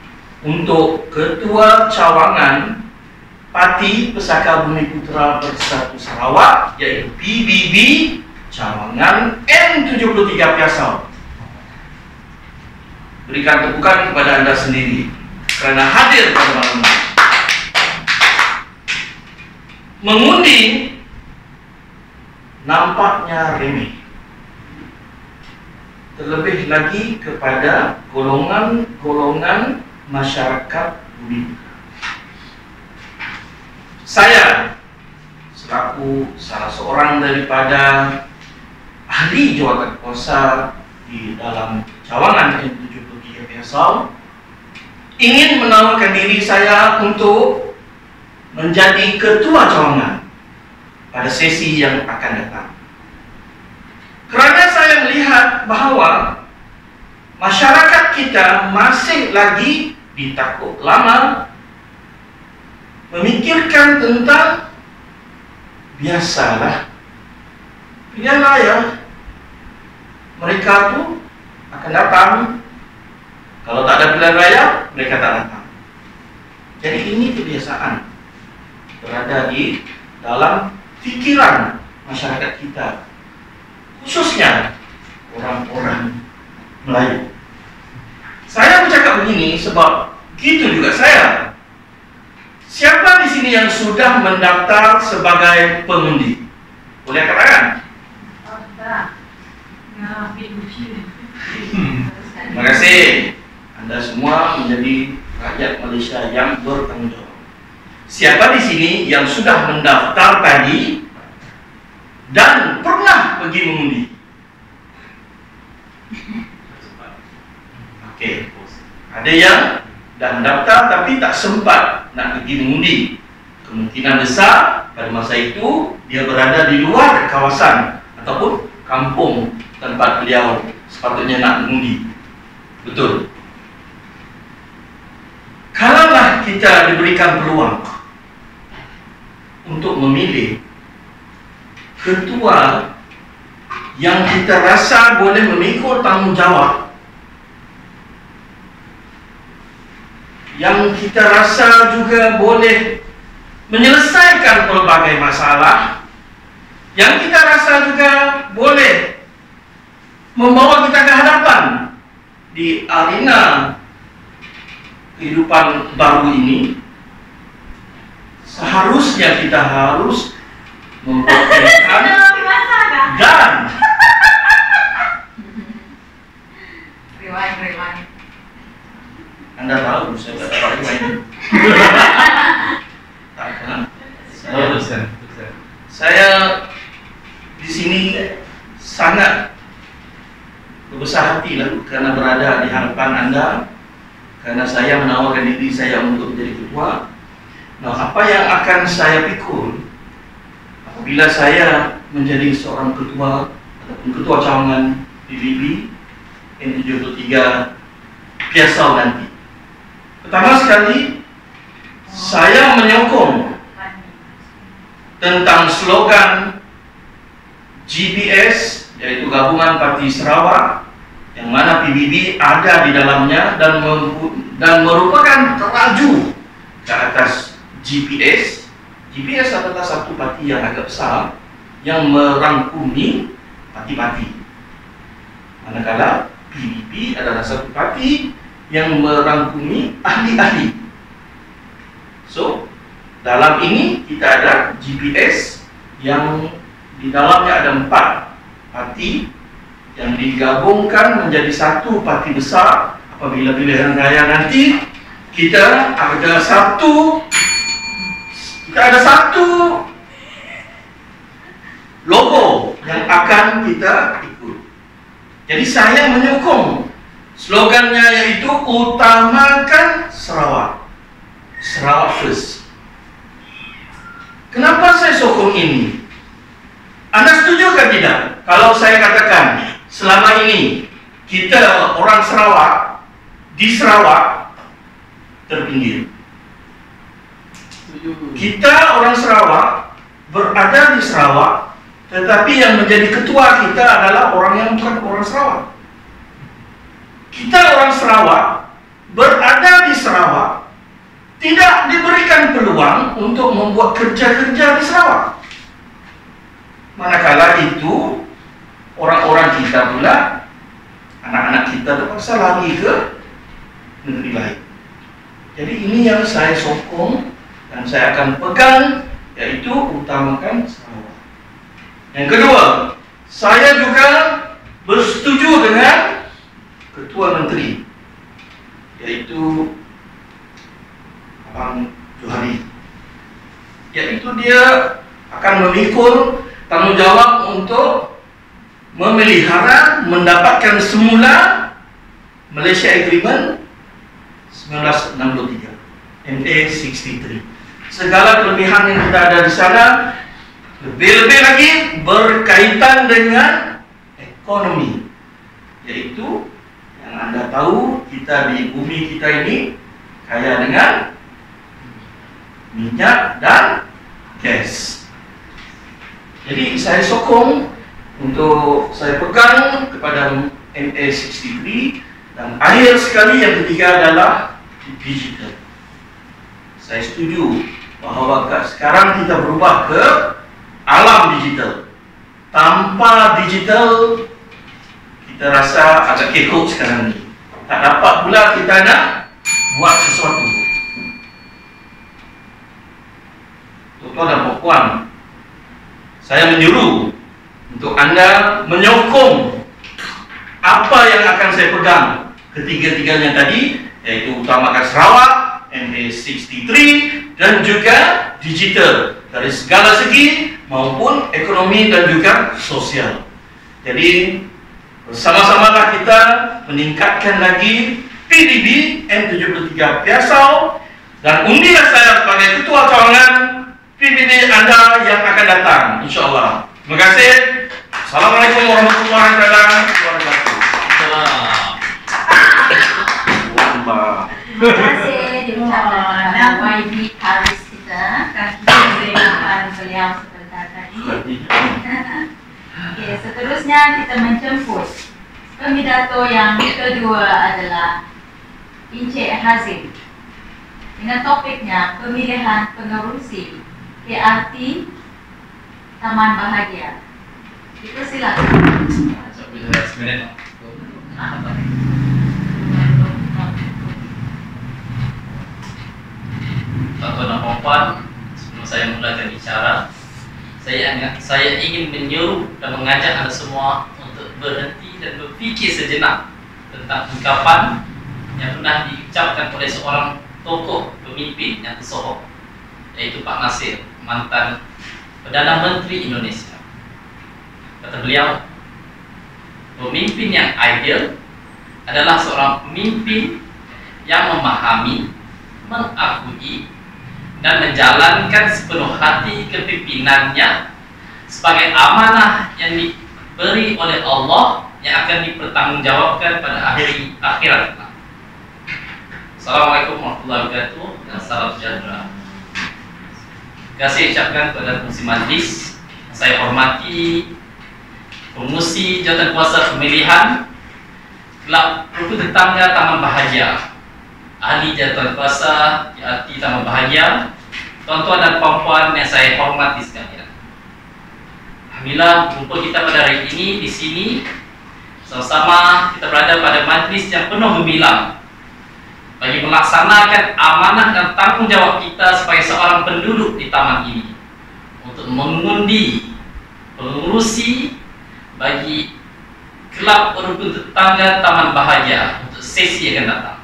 untuk Ketua Cawangan Parti Pesaka Bumi Putra Bersatu Sarawak, yaitu PBB Cawangan N73 Piasau. Berikan tepukan kepada anda sendiri kerana hadir pada malam ini. Mengundi nampaknya remeh, terlebih lagi kepada golongan-golongan masyarakat bumi. Saya selaku salah seorang daripada ahli jawatan kuasa di dalam Cawangan N73 Piasau ingin menawarkan diri saya untuk menjadi ketua cawangan pada sesi yang akan datang. Kerana saya melihat bahawa masyarakat kita masih lagi ditakut lama memikirkan tentang biasalah pilihan raya, mereka tu akan datang. Kalau tak ada pilihan raya, mereka tak datang. Jadi ini kebiasaan berada di dalam fikiran masyarakat kita, khususnya orang-orang Melayu. Saya bercakap begini sebab gitu juga saya. Siapa di sini yang sudah mendaftar sebagai pengundi? Boleh katakan? Terima kasih. Anda semua menjadi rakyat Malaysia yang bertanggung jawab. Siapa di sini yang sudah mendaftar tadi dan pernah pergi mengundi? Okey. Ada yang dah mendaftar tapi tak sempat nak pergi mengundi. Kemungkinan besar pada masa itu dia berada di luar kawasan ataupun kampung tempat beliau sepatutnya nak mengundi. Betul. Kalaulah kita diberikan peluang untuk memilih ketua yang kita rasa boleh memikul tanggungjawab, yang kita rasa juga boleh menyelesaikan pelbagai masalah, yang kita rasa juga boleh membawa kita ke hadapan di arena kehidupan baru ini, seharusnya kita harus memperhatikan dan rewind. Anda tahu saya tak tahu rewind. Tak kan? Saya di sini sangat berbesar hati lah kerana berada di hadapan anda, karena saya menawarkan diri saya untuk menjadi ketua. Nah, apa yang akan saya pikul apabila saya menjadi seorang ketua ataupun ketua cawangan PBB N73 Piasau nanti? Pertama sekali, saya menyokong tentang slogan GPS, yaitu Gabungan Parti Sarawak, yang mana PBB ada di dalamnya dan merupakan teraju ke atas GPS. GPS adalah satu parti yang agak besar yang merangkumi parti-parti, manakala PBB adalah satu parti yang merangkumi ahli-ahli. So, dalam ini kita ada GPS yang di dalamnya ada 4 parti yang digabungkan menjadi satu parti besar. Apabila pilihan raya nanti kita ada satu logo yang akan kita ikut. Jadi saya menyokong Slogannya yaitu utamakan Sarawak. Sarawak first. Kenapa saya sokong ini? Anda setuju atau tidak? Kalau saya katakan selama ini kita orang Sarawak di Sarawak terpinggir. Kita orang Sarawak berada di Sarawak, tetapi yang menjadi ketua kita adalah orang yang bukan orang Sarawak. Kita orang Sarawak berada di Sarawak, tidak diberikan peluang untuk membuat kerja-kerja di Sarawak. Manakala itu orang-orang kita pula, anak-anak kita terpaksa lari ke negeri lain. Jadi ini yang saya sokong dan saya akan pegang, yaitu utamakan Sarawak. Yang kedua, saya juga bersetuju dengan Ketua Menteri, yaitu Abang Johari, yaitu dia akan memikul tanggungjawab untuk memelihara, mendapatkan semula Malaysia Agreement 1963, MA63. Segala kelebihan yang kita ada di sana, lebih-lebih lagi berkaitan dengan ekonomi, yaitu yang Anda tahu, kita di bumi kita ini kaya dengan minyak dan gas. Jadi saya sokong untuk saya pegang kepada MA63, dan akhir sekali yang ketiga adalah digital. Saya setuju bahawa sekarang kita berubah ke alam digital. Tanpa digital kita rasa agak kekok sekarang ni. Tak dapat pula kita nak buat sesuatu. Tuan-tuan dan puan, saya menyuruh untuk anda menyokong apa yang akan saya pegang ketiga-tiganya tadi, yaitu utamakan Sarawak, MA63, dan juga digital dari segala segi maupun ekonomi dan juga sosial. Jadi bersama-samalah kita meningkatkan lagi PBB M73 Piasau, dan undilah saya sebagai ketua cawangan PBB anda yang akan datang, insyaAllah. Terima kasih. Assalamualaikum warahmatullahi wabarakatuh. Terima kasih diucapkan kepada YB Haris kita, kaki beliau sebentar tadi. Okey, seterusnya kita menjemput pemidato yang kedua adalah Encik Hazim dengan topiknya pemilihan pengerusi KRT Taman Bahagia. Kita silakan. Tuan-tuan dan puan, sebelum saya mulakan bicara, saya ingin menyuruh dan mengajak anda semua untuk berhenti dan berfikir sejenak tentang ungkapan yang pernah diucapkan oleh seorang tokoh pemimpin yang tersohor, yaitu Pak Nasir, mantan Perdana Menteri Indonesia. Kata beliau, pemimpin yang ideal adalah seorang pemimpin yang memahami, mengakui, dan menjalankan sepenuh hati kepimpinannya sebagai amanah yang diberi oleh Allah yang akan dipertanggungjawabkan pada akhirat. Assalamualaikum warahmatullahi wabarakatuh dan salam sejahtera. Terima kasih ucapkan kepada pengurusi majlis yang saya hormati, pengurusi jawatan kuasa pemilihan Kelab Rukun Tetangga Taman Bahagia, ahli jawatan kuasa KRT Taman Bahagia, tuan-tuan dan puan-puan yang saya hormati sekalian. Alhamdulillah, berkumpul kita pada hari ini di sini sama-sama kita berada pada majlis yang penuh gemilang bagi melaksanakan amanah dan tanggungjawab kita sebagai seorang penduduk di taman ini untuk mengundi pengurusi bagi Kelab Rukun Tetangga Taman Bahagia untuk sesi yang akan datang.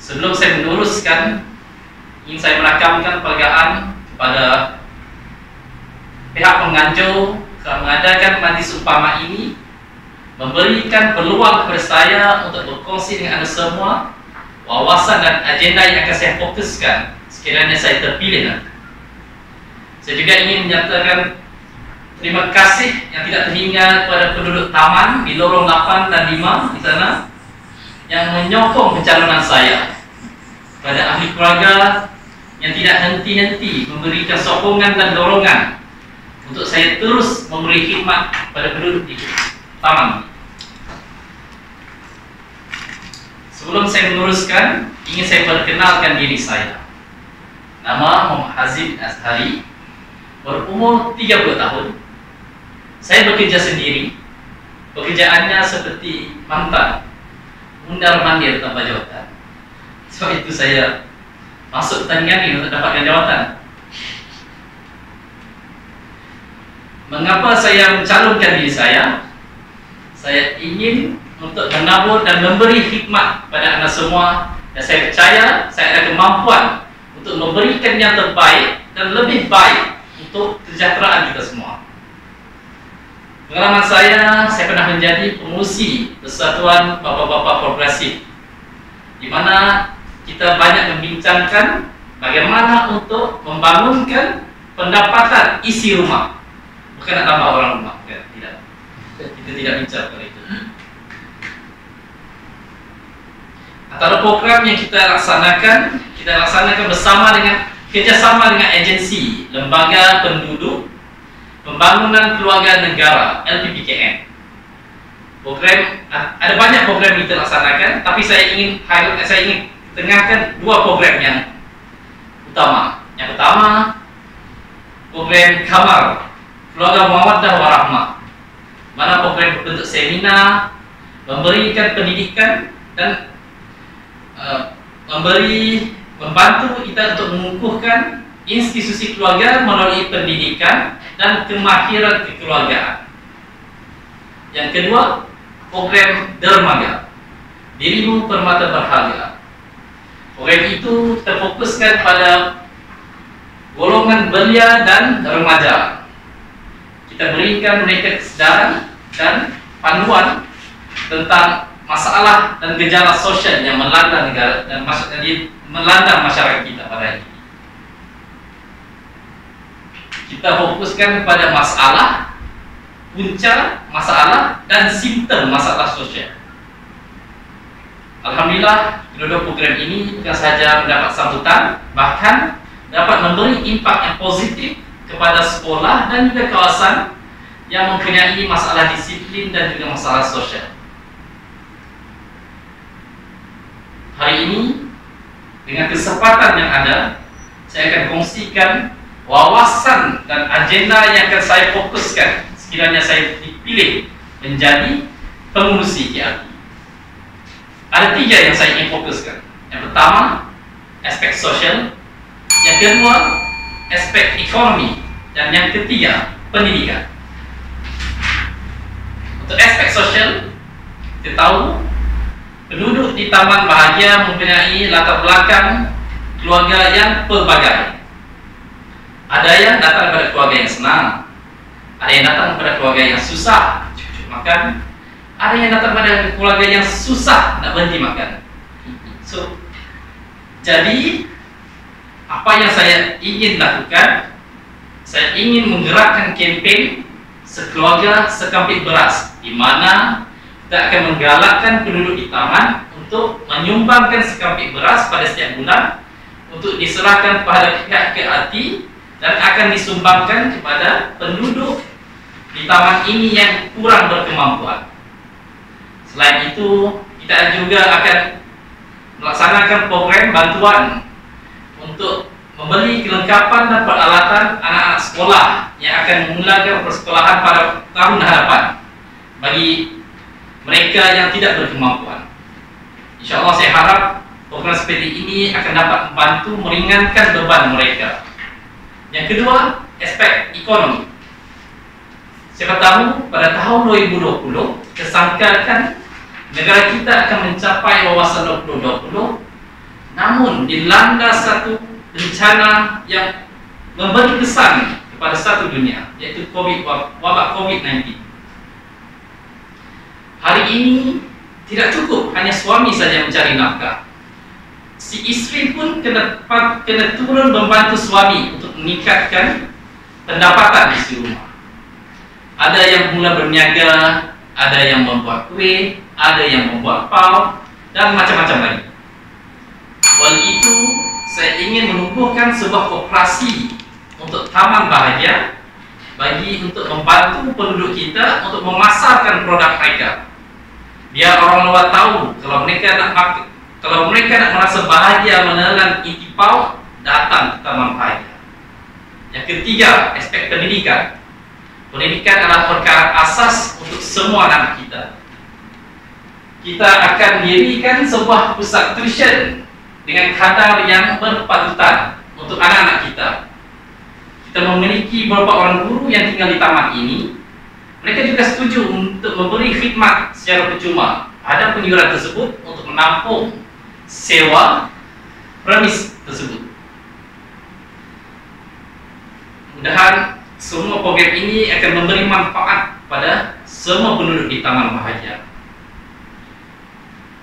Sebelum saya meneruskan, ingin saya merakamkan penghargaan kepada pihak penganjur telah mengadakan majlis umpama ini, memberikan peluang kepada saya untuk berkongsi dengan anda semua wawasan dan agenda yang akan saya fokuskan sekiranya saya terpilih nanti. Saya juga ingin menyatakan terima kasih yang tidak terhingga kepada penduduk taman di lorong 8 dan 5 di sana yang menyokong pencalonan saya, kepada ahli keluarga yang tidak henti-henti memberikan sokongan dan dorongan untuk saya terus memberi khidmat pada penduduk di taman. Sebelum saya meneruskan, ingin saya perkenalkan diri saya. Nama Muhammad Hazim Azhari, berumur 30 tahun. Saya bekerja sendiri. Pekerjaannya seperti mantan mundar-mandir tanpa jawatan. Sebab itu saya masuk pertandingan ini untuk dapatkan jawatan. Mengapa saya mencalonkan diri saya? Saya ingin untuk menabur dan memberi hikmat pada anda semua, dan saya percaya saya ada kemampuan untuk memberikan yang terbaik dan lebih baik untuk kesejahteraan kita semua. Pengalaman saya pernah menjadi pengurusi Persatuan Bapa-Bapa Progresif, di mana kita banyak membincangkan bagaimana untuk membangunkan pendapatan isi rumah, bukan nak tambah orang rumah, bukan, tidak. Kita tidak bincang pada itu. Antara program yang kita laksanakan bersama dengan kerjasama dengan agensi Lembaga Penduduk Pembangunan Keluarga Negara (LPPKN). Program, ada banyak program yang kita laksanakan, tapi saya ingin tengahkan dua program yang utama. Yang pertama, program Kamar Keluarga Mawaddah Warahmah, mana program berbentuk seminar, memberikan pendidikan dan membantu kita untuk mengukuhkan institusi keluarga melalui pendidikan dan kemahiran kekeluargaan. Yang kedua, program Dermaga, Dirimu Permata Berharga. Program itu terfokuskan pada golongan belia dan remaja. Kita berikan mereka kesedaran dan panduan tentang masalah dan gejala sosial yang melanda negara dan melanda masyarakat kita pada hari ini. Kita fokuskan pada masalah, punca masalah dan simptom masalah sosial. Alhamdulillah, kedua program ini bukan sahaja mendapat sambutan, bahkan dapat memberi impak yang positif kepada sekolah dan juga kawasan yang mempunyai masalah disiplin dan juga masalah sosial. Hari ini, dengan kesempatan yang ada, saya akan kongsikan wawasan dan agenda yang akan saya fokuskan sekiranya saya dipilih menjadi pengurusi KRT. Ada tiga yang saya ingin fokuskan. Yang pertama, aspek sosial. Yang kedua, aspek ekonomi. Dan yang ketiga, pendidikan. Untuk aspek sosial, kita tahu penduduk di Taman Bahagia mempunyai latar belakang keluarga yang pelbagai. Ada yang datang pada keluarga yang senang, ada yang datang pada keluarga yang susah cukup makan, ada yang datang pada keluarga yang susah nak berhenti makan. Jadi apa yang saya ingin lakukan, saya ingin menggerakkan kempen Sekeluarga Sekampit Beras, di mana kita akan menggalakkan penduduk di taman untuk menyumbangkan sekampit beras pada setiap bulan untuk diserahkan kepada pihak KRT dan akan disumbangkan kepada penduduk di taman ini yang kurang berkemampuan. Selain itu, kita juga akan melaksanakan program bantuan untuk membeli kelengkapan dan peralatan anak-anak sekolah yang akan memulakan persekolahan pada tahun hadapan bagi mereka yang tidak berkemampuan. InsyaAllah saya harap program seperti ini akan dapat membantu meringankan beban mereka. Yang kedua, aspek ekonomi. Siapa tahu pada tahun 2020 kesangkakan negara kita akan mencapai wawasan 2020, namun dilanda satu bencana yang memberi kesan kepada satu dunia, yaitu wabak COVID-19. Hari ini tidak cukup hanya suami saja mencari nafkah. Si istri pun kena turun membantu suami untuk meningkatkan pendapatan isi rumah. Ada yang mula berniaga, ada yang membuat kue, ada yang membuat pau, dan macam-macam lagi. Oleh itu, saya ingin menumbuhkan sebuah koperasi untuk taman bahagia untuk membantu penduduk kita untuk memasarkan produk mereka. Biar orang luar tahu kalau mereka nak merasa bahagia menelan inti pau, datang ke taman bahagia. Yang ketiga, aspek pendidikan. Pendidikan adalah perkara asas untuk semua anak kita. Kita akan dirikan sebuah pusat tuition dengan kadar yang berpatutan untuk anak-anak kita. Kita memiliki beberapa orang guru yang tinggal di taman ini. Mereka juga setuju untuk memberi khidmat secara percuma. Ada penjualan tersebut untuk menampung sewa premis tersebut. Mudah-mudahan semua program ini akan memberi manfaat pada semua penduduk di Taman Bahagia.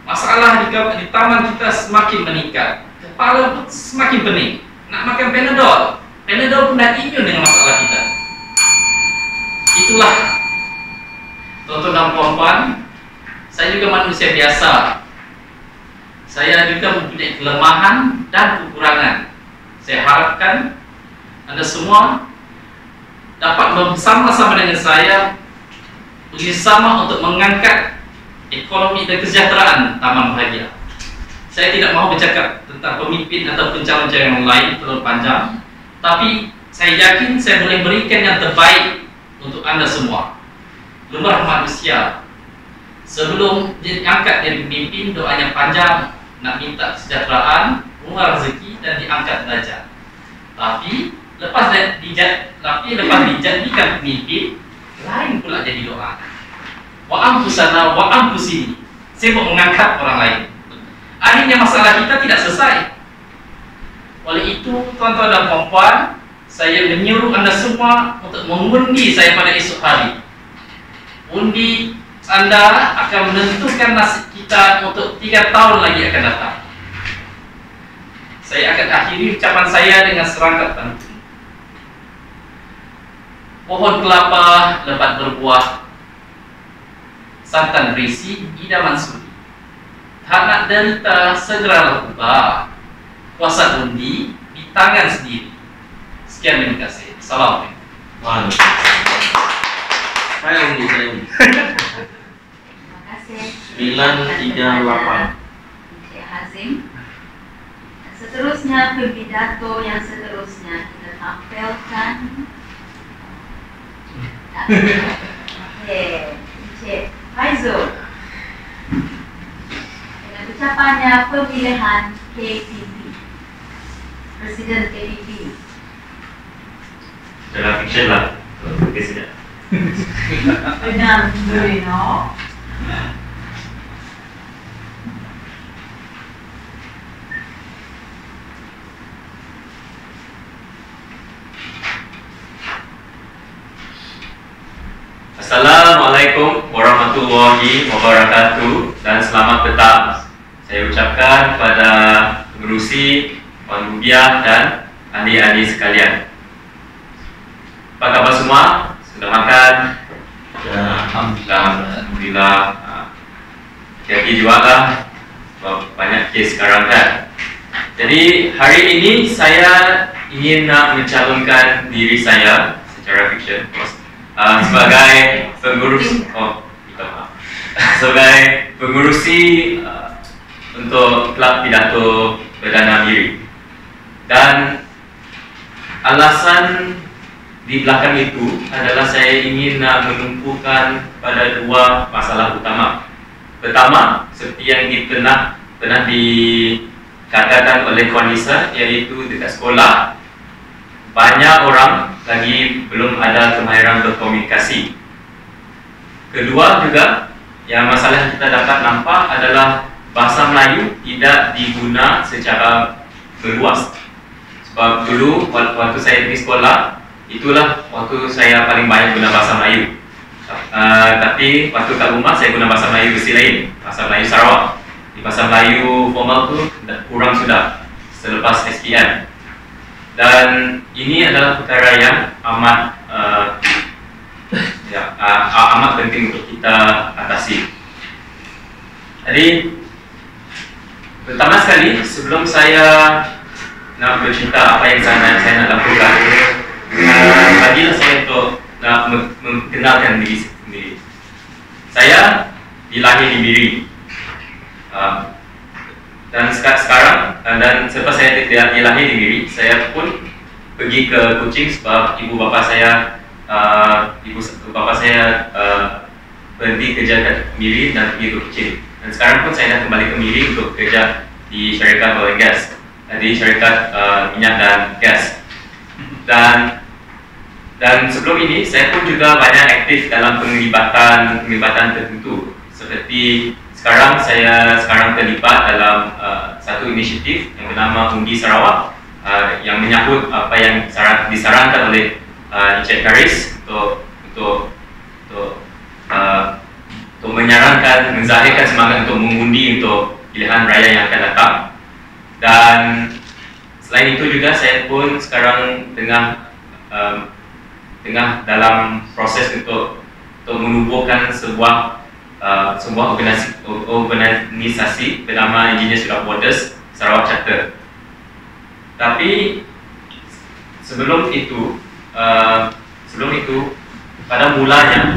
Masalah di taman kita semakin meningkat. Kepala pun semakin pening. Nak makan Panadol. Panadol pun dah imun dengan masalah kita. Itulah, tuan-tuan dan puan-puan, saya juga manusia biasa. Saya juga mempunyai kelemahan dan kekurangan. Saya harapkan Anda semua dapat bersama-sama dengan saya bersama untuk mengangkat ekonomi dan kesejahteraan Taman Bahagia. Saya tidak mahu bercakap tentang pemimpin atau calon-calon yang lain terlalu panjang, tapi saya yakin saya boleh berikan yang terbaik untuk Anda semua. Lumrah manusia, sebelum diangkat jadi pemimpin, doanya panjang, nak minta kesejahteraan, murah rezeki dan diangkat derajat. Tapi lepas dijadikan pemimpin, lain pula jadi doa. Wa anfusana wa anfusini, sibuk mengangkat orang lain. Akhirnya masalah kita tidak selesai. Oleh itu, tuan-tuan dan puan-puan, saya menyuruh Anda semua untuk mengundi saya pada esok hari. Undi Anda akan menentukan nasib kita untuk 3 tahun lagi akan datang. Saya akan akhiri ucapan saya dengan serangkap pantun. Pohon kelapa lebat berbuah, santan berisi idaman suri. Tak nak derita segera ubah, kuasa undi di tangan sendiri. Sekian, terima kasih. Assalamualaikum. Saya undi. Terima kasih. 938. Encik Hazim. Seterusnya pidato yang seterusnya kita tampilkan. Okey, Encik Faizul. Dengan ucapannya pemilihan KPP, Presiden KPP. Dalam fiction lah. Okey sekejap. Dengan Burino. Assalamualaikum warahmatullahi wabarakatuh dan selamat petang. Saya ucapkan kepada pengerusi, Puan Rubiah dan adik-adik sekalian. Apa khabar semua? Sudah makan? Alhamdulillah. Hati-hati juga lah, sebab banyak kes sekarang kan. Jadi hari ini saya ingin nak mencalonkan diri saya secara fiction sebagai pengurus sebagai pengurusi untuk Kelab Pidato Perdana Diri. Dan alasan di belakang itu adalah saya ingin menumpukan pada 2 masalah utama. Pertama, seperti yang pernah dikatakan oleh Puan Lisa, iaitu dekat sekolah banyak orang lagi belum ada kemahiran berkomunikasi. Kedua juga, yang masalah kita dapat nampak adalah bahasa Melayu tidak diguna secara berluas. Sebab dulu waktu saya di sekolah, itulah waktu saya paling banyak guna bahasa Melayu. Tapi waktu kat rumah saya guna bahasa Melayu versi lain, bahasa Melayu Sarawak. Di bahasa Melayu formal tu kurang sudah selepas SPM. Dan ini adalah perkara yang amat amat penting untuk kita atasi. Jadi pertama sekali sebelum saya nak bercerita apa yang saya nak lakukan, bagilah saya untuk nak mengenalkan diri sendiri. Saya dilahir di Miri, dan sekarang dan selepas saya dilahir di Miri, saya pun pergi ke Kuching sebab ibu bapa saya berhenti kerja kat Miri dan pergi ke Kuching. Dan sekarang pun saya dah kembali ke Miri untuk kerja di syarikat oil and gas, di syarikat minyak dan gas. Dan sebelum ini saya pun juga banyak aktif dalam penglibatan tertentu. Seperti saya sekarang terlibat dalam satu inisiatif yang bernama Undi Sarawak, yang menyambut apa yang disarankan oleh Encik Karis untuk menyarankan, menzahirkan semangat untuk mengundi untuk pilihan raya yang akan datang. Dan selain itu juga saya pun sekarang tengah dalam proses untuk menubuhkan sebuah organisasi bernama Engineers Without Borders Sarawak Chapter. Tapi sebelum itu pada mulanya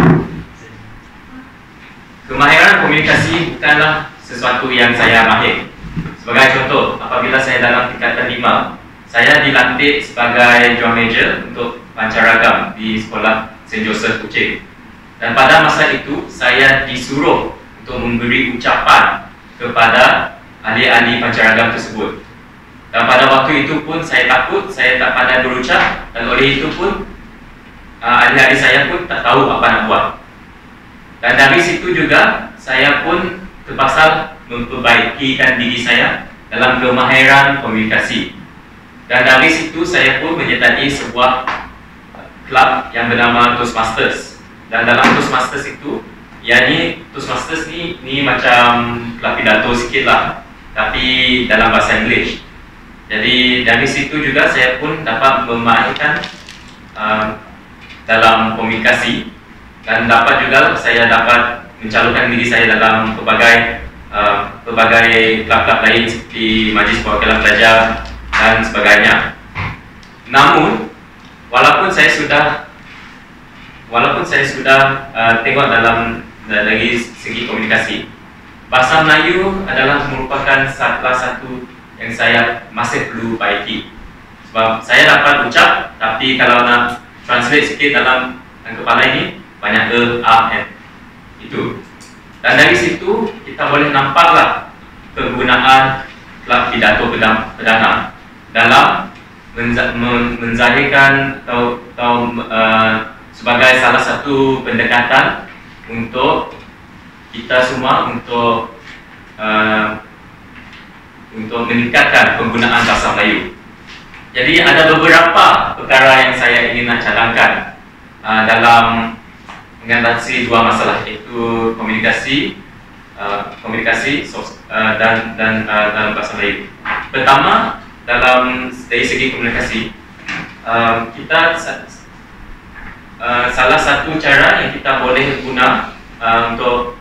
kemahiran komunikasi bukanlah sesuatu yang saya mahir. Sebagai contoh, apabila saya dalam tingkatan 5, saya dilantik sebagai drum major untuk pancaragam di sekolah St. Joseph Kuching. Dan pada masa itu, saya disuruh untuk memberi ucapan kepada ahli-ahli pancaragam tersebut. Dan pada waktu itu pun saya takut, saya tak pandai berucap, dan oleh itu pun ahli-ahli saya pun tak tahu apa nak buat. Dan dari situ juga saya pun terpaksa memperbaikikan diri saya dalam kemahiran komunikasi. Dan dari situ saya pun menyertai sebuah klub yang bernama Toastmasters. Dan dalam Toastmasters itu, Toastmasters ni macam klub pidato sikit lah, tapi dalam bahasa English. Jadi dari situ juga saya pun dapat memahirkan dalam komunikasi, dan saya dapat mencalonkan diri saya dalam pelbagai klub-klub lain seperti Majlis Perwakilan Pelajar dan sebagainya. Namun walaupun saya sudah tengok dari segi komunikasi, bahasa Melayu adalah merupakan salah satu yang saya masih perlu baiki. Sebab saya dapat ucap, tapi kalau nak translate sikit dalam kepala ini banyak a, n itu. Dan dari situ kita boleh nampaklah kegunaan klub pidato perdana dalam menzahirkan atau sebagai salah satu pendekatan untuk kita semua untuk meningkatkan penggunaan bahasa Melayu. Jadi ada beberapa perkara yang saya ingin nak cadangkan dalam mengatasi dua masalah, iaitu komunikasi dan dalam bahasa Melayu. Pertama, dari segi komunikasi, salah satu cara yang kita boleh guna untuk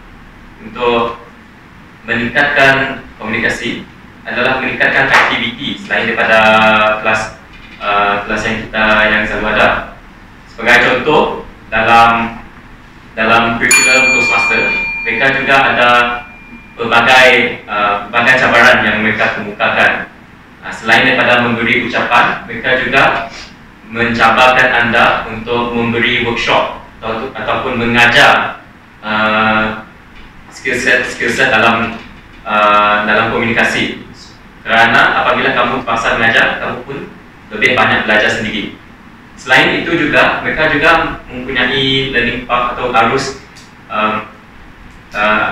meningkatkan komunikasi adalah meningkatkan aktiviti selain daripada kelas yang selalu ada. Sebagai contoh, dalam kurikulum Toastmaster, mereka juga ada berbagai cabaran yang mereka kemukakan. Selain daripada memberi ucapan, mereka juga mencabarkan anda untuk memberi workshop ataupun mengajar skill set dalam komunikasi. Kerana apabila kamu terpaksa mengajar, kamu pun lebih banyak belajar sendiri. Selain itu juga, mereka juga mempunyai learning path atau arus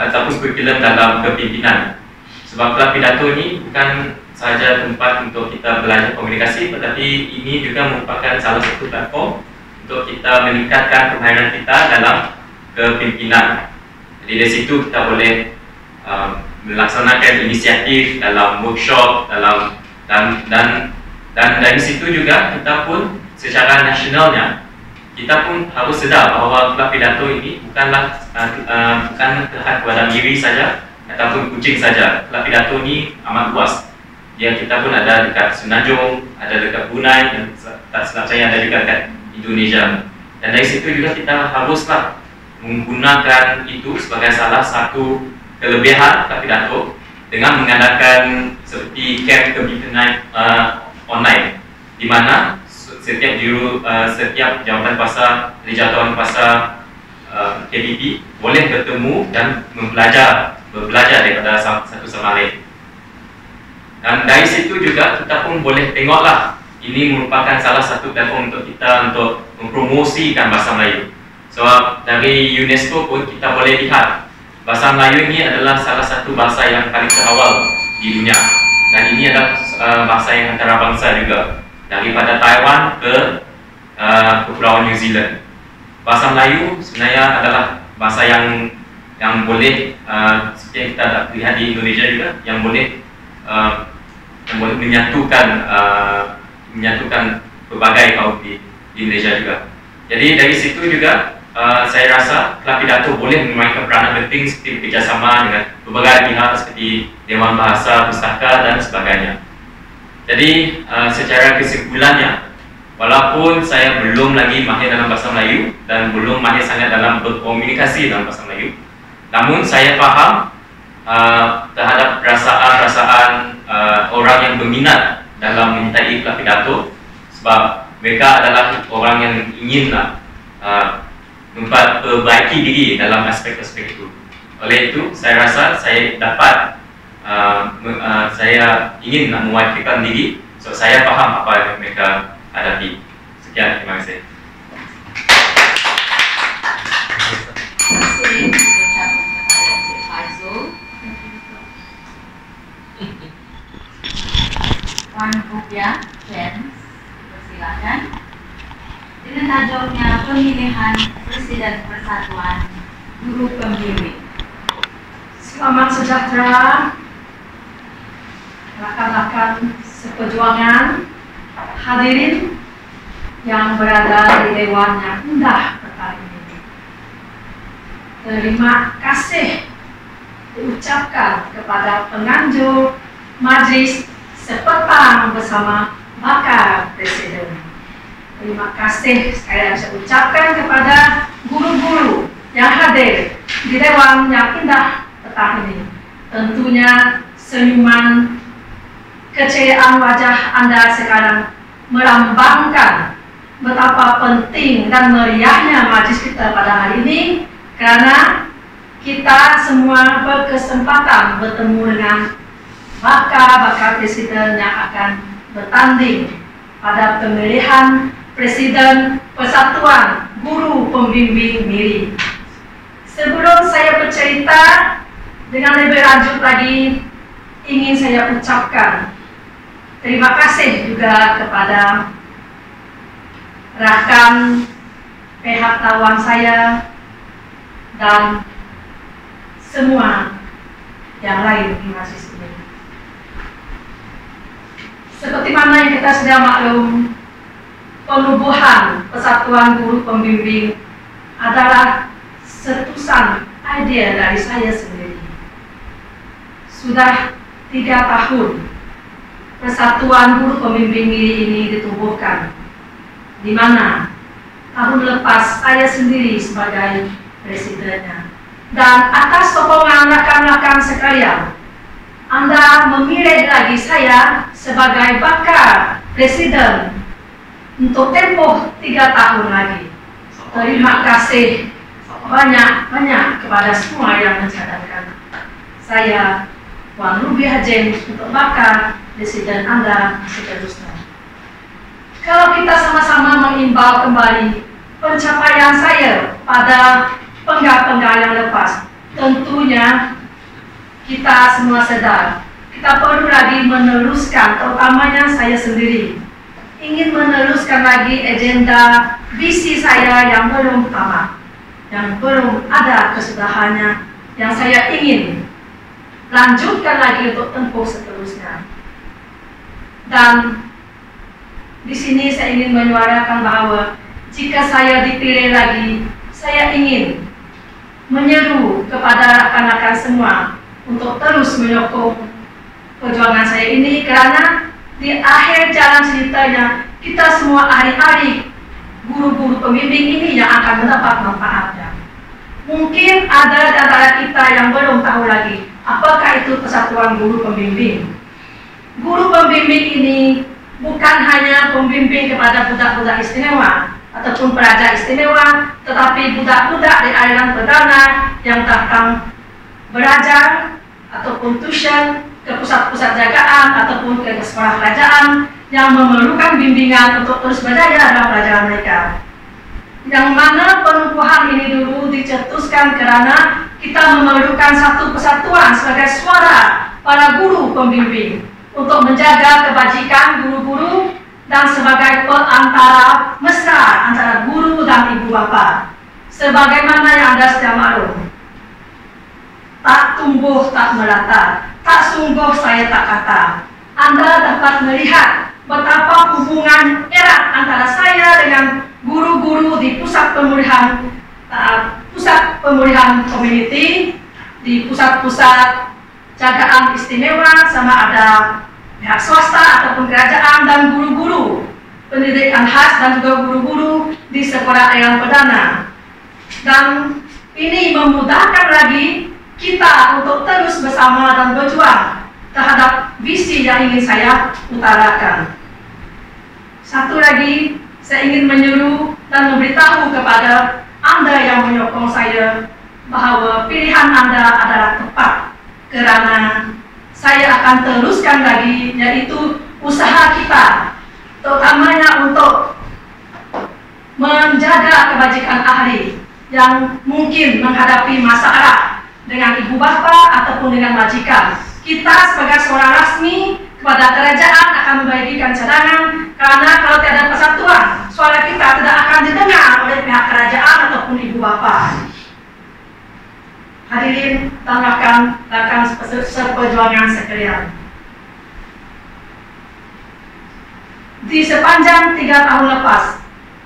ataupun kurikulum dalam kepimpinan. Sebab klub pidato ini bukan sahaja tempat untuk kita belajar komunikasi, tetapi ini juga merupakan salah satu platform untuk kita meningkatkan kemahiran kita dalam kepimpinan. Jadi dari situ kita boleh melaksanakan inisiatif dalam workshop, dan dari situ juga kita pun secara nasionalnya kita pun harus sedar bahawa kelab pidato ini bukan terhad kepada diri saja ataupun kucing saja. Kelab pidato ini amat luas. Kita pun ada dekat Semenanjung, ada dekat Brunei, dan tak silap saya ada juga dekat Indonesia. Dan dari situ juga kita haruslah menggunakan itu sebagai salah satu kelebihan kelab pidato dengan mengadakan seperti camp kepimpinan online, di mana setiap jawatan kuasa, jawatan kuasa KBP boleh bertemu dan berbelajar daripada satu sama lain. Dan dari situ juga kita pun boleh tengoklah, ini merupakan salah satu platform untuk kita untuk mempromosikan bahasa Melayu. Sebab dari UNESCO pun kita boleh lihat bahasa Melayu ini adalah salah satu bahasa yang paling terawal di dunia, dan ini adalah bahasa yang antarabangsa juga, daripada Taiwan ke Kepulauan New Zealand. Bahasa Melayu sebenarnya adalah bahasa yang boleh seperti yang kita lihat di Indonesia juga, yang boleh menyatukan berbagai kaum di Indonesia juga. Jadi dari situ juga saya rasa kelab pidato boleh memainkan peranan penting seperti bekerjasama dengan berbagai pihak seperti Dewan Bahasa, Pustaka dan sebagainya. Jadi secara kesimpulannya, walaupun saya belum lagi mahir dalam bahasa Melayu dan belum mahir sangat dalam berkomunikasi dalam bahasa Melayu, namun saya faham terhadap perasaan orang yang berminat dalam menyertai kelab pidato, sebab mereka adalah orang yang inginlah memperbaiki diri dalam aspek-aspek itu. Oleh itu, saya rasa saya dapat saya ingin mewakilkan diri, so saya faham apa yang mereka hadapi. Sekian, terima kasih. Terima kasih ucapkan kepada Cik Faizul. Puan Rupiah, James, persilakan. Dengan tajuknya pemilihan Presiden Persatuan Guru Pembimbing. Selamat sejahtera rakan-rakan seperjuangan, hadirin yang berada di Dewan yang indah petang ini. Terima kasih diucapkan kepada penganjur Majlis sepetang bersama bakal Presiden. Terima kasih saya ucapkan kepada guru-guru yang hadir di Dewan yang indah petang ini. Tentunya senyuman keceriaan wajah Anda sekarang melambangkan betapa penting dan meriahnya majlis kita pada hari ini, karena kita semua berkesempatan bertemu dengan bakal Presiden yang akan bertanding pada pemilihan Presiden Persatuan Guru Pembimbing MIRI. Sebelum saya bercerita dengan lebih lanjut lagi, ingin saya ucapkan terima kasih juga kepada rakan pihak lawan saya dan semua yang lain di majlis ini. Seperti mana yang kita sudah maklum, penubuhan Persatuan Guru Pembimbing adalah setusan ide dari saya sendiri. Sudah 3 tahun Persatuan Guru Pembimbing ini ditubuhkan, di mana tahun lepas saya sendiri sebagai presidennya. Dan atas sokongan rekan-rekan sekalian, Anda memilih lagi saya sebagai bakal presiden untuk tempoh 3 tahun lagi. Terima kasih banyak-banyak kepada semua yang mencadangkan saya, Puan Rupiah James, untuk bakal presiden Anda seterusnya. Kalau kita sama-sama mengimbau kembali pencapaian saya pada penggal-penggal yang lepas, tentunya kita semua sedar kita perlu lagi meneruskan, terutamanya saya sendiri ingin meneruskan lagi agenda visi saya yang belum tamat. yang belum ada kesudahannya, yang saya ingin lanjutkan lagi untuk tempuh seterusnya. Dan di sini saya ingin menyuarakan bahwa jika saya dipilih lagi, saya ingin menyeru kepada rekan-rekan semua untuk terus menyokong perjuangan saya ini, karena di akhir jalan ceritanya kita semua ahli-ahli guru-guru pembimbing ini yang akan mendapat manfaatnya. Mungkin ada di antara kita yang belum tahu lagi apakah itu Persatuan Guru Pembimbing. Guru pembimbing ini bukan hanya pembimbing kepada budak-budak istimewa ataupun pelajar istimewa, tetapi budak-budak di aliran perdana yang datang belajar ataupun tuition ke pusat-pusat jagaan ataupun ke sekolah kerajaan yang memerlukan bimbingan untuk terus berjaya dalam pelajaran mereka. Yang mana penumpuhan ini dulu dicetuskan karena kita memerlukan satu persatuan sebagai suara para guru pembimbing untuk menjaga kebajikan guru-guru dan sebagai perantara mesra antara guru dan ibu bapa. Sebagaimana yang Anda sudah maklum, tak tumbuh tak melata, tak sungguh saya tak kata. Anda dapat melihat betapa hubungan erat antara saya dengan guru-guru di pusat pemulihan community, di pusat-pusat jagaan istimewa, sama ada pihak swasta ataupun kerajaan, dan guru-guru pendidikan khas dan juga guru-guru di sekolah aliran perdana. Dan ini memudahkan lagi kita untuk terus bersama dan berjuang terhadap visi yang ingin saya utarakan. Satu lagi, saya ingin menyuruh dan memberitahu kepada Anda yang menyokong saya bahwa pilihan Anda adalah tepat, karena saya akan teruskan lagi, yaitu usaha kita, terutamanya untuk menjaga kebajikan ahli yang mungkin menghadapi masalah dengan ibu bapa ataupun dengan majikan. Kita sebagai seorang rasmi kepada kerajaan akan membagikan cadangan, karena kalau tiada persatuan, suara kita tidak akan didengar oleh pihak kerajaan ataupun ibu bapa. Hadirin dan rekan seperjuangan sekalian, di sepanjang 3 tahun lepas,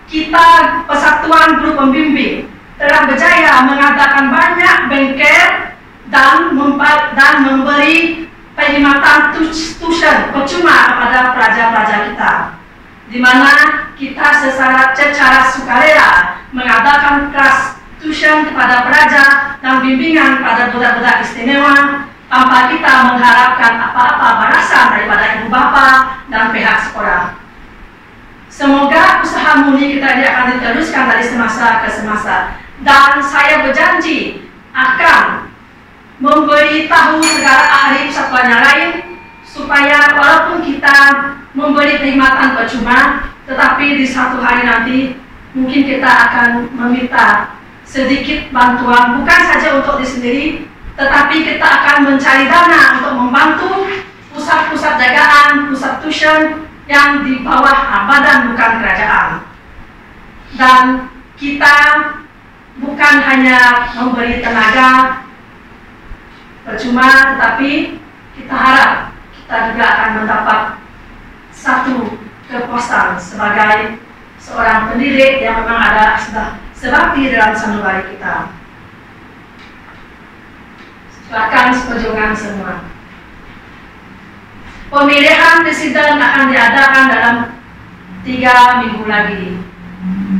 kita Persatuan Guru Pembimbing telah berjaya mengadakan banyak bengkel dan memberi perkhidmatan tuition percuma kepada pelajar-pelajar kita, di mana kita secara sukarela mengadakan kelas tuition kepada pelajar dan bimbingan pada budak-budak istimewa tanpa kita mengharapkan apa-apa balasan daripada ibu bapa dan pihak sekolah. Semoga usaha murni kita ini akan diteruskan dari semasa ke semasa, dan saya berjanji akan memberitahu segala ahli persatuan yang lain supaya walaupun kita memberi perkhidmatan percuma, tetapi di satu hari nanti mungkin kita akan meminta sedikit bantuan, bukan saja untuk diri sendiri, tetapi kita akan mencari dana untuk membantu pusat-pusat jagaan, pusat tuition yang di bawah badan bukan kerajaan. Dan kita bukan hanya memberi tenaga percuma, tetapi kita harap kita juga akan mendapat satu kepuasan sebagai seorang pendidik yang memang ada sebakti dalam sanubari kita. Silakan seperjuangan semua. Pemilihan presiden akan diadakan dalam 3 minggu lagi.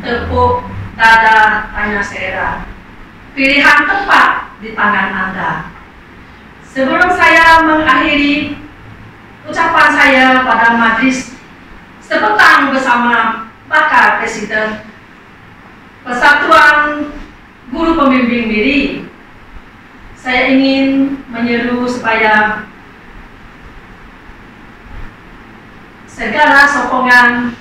Tepuk dada, tanya selera. Pilihan tepat di tangan Anda. Sebelum saya mengakhiri ucapan saya pada majlis sepetang bersama bakal presiden Persatuan Guru Pembimbing Miri, saya ingin menyeru supaya segala sokongan,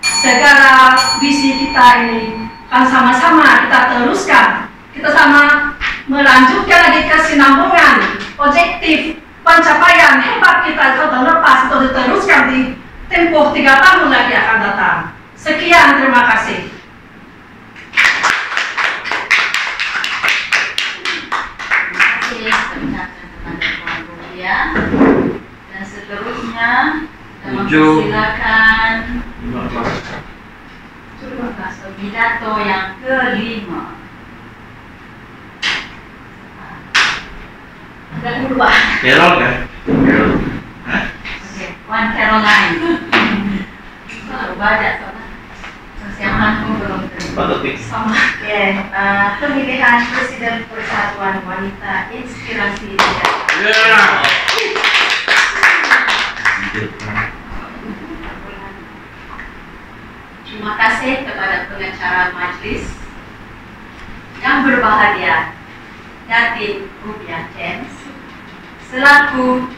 segala visi kita ini akan sama-sama kita teruskan. Kita sama melanjutkan lagi kesinambungan objektif pencapaian hebat kita tahun lepas untuk diteruskan di tempoh 3 tahun lagi akan datang. Sekian, terima kasih. Silakan. 15. Pidato yang kelima. Ada dua. Carol kan? Carol. Hah? Oke, Wan Caroline. Baru baca soalnya. Persiapanku belum Patut sama. Oke, pemilihan Presiden Persatuan Wanita Inspirasi Tidak. Ya. Terima kasih kepada pengacara majelis yang berbahagia, Datin Rupiah James, selaku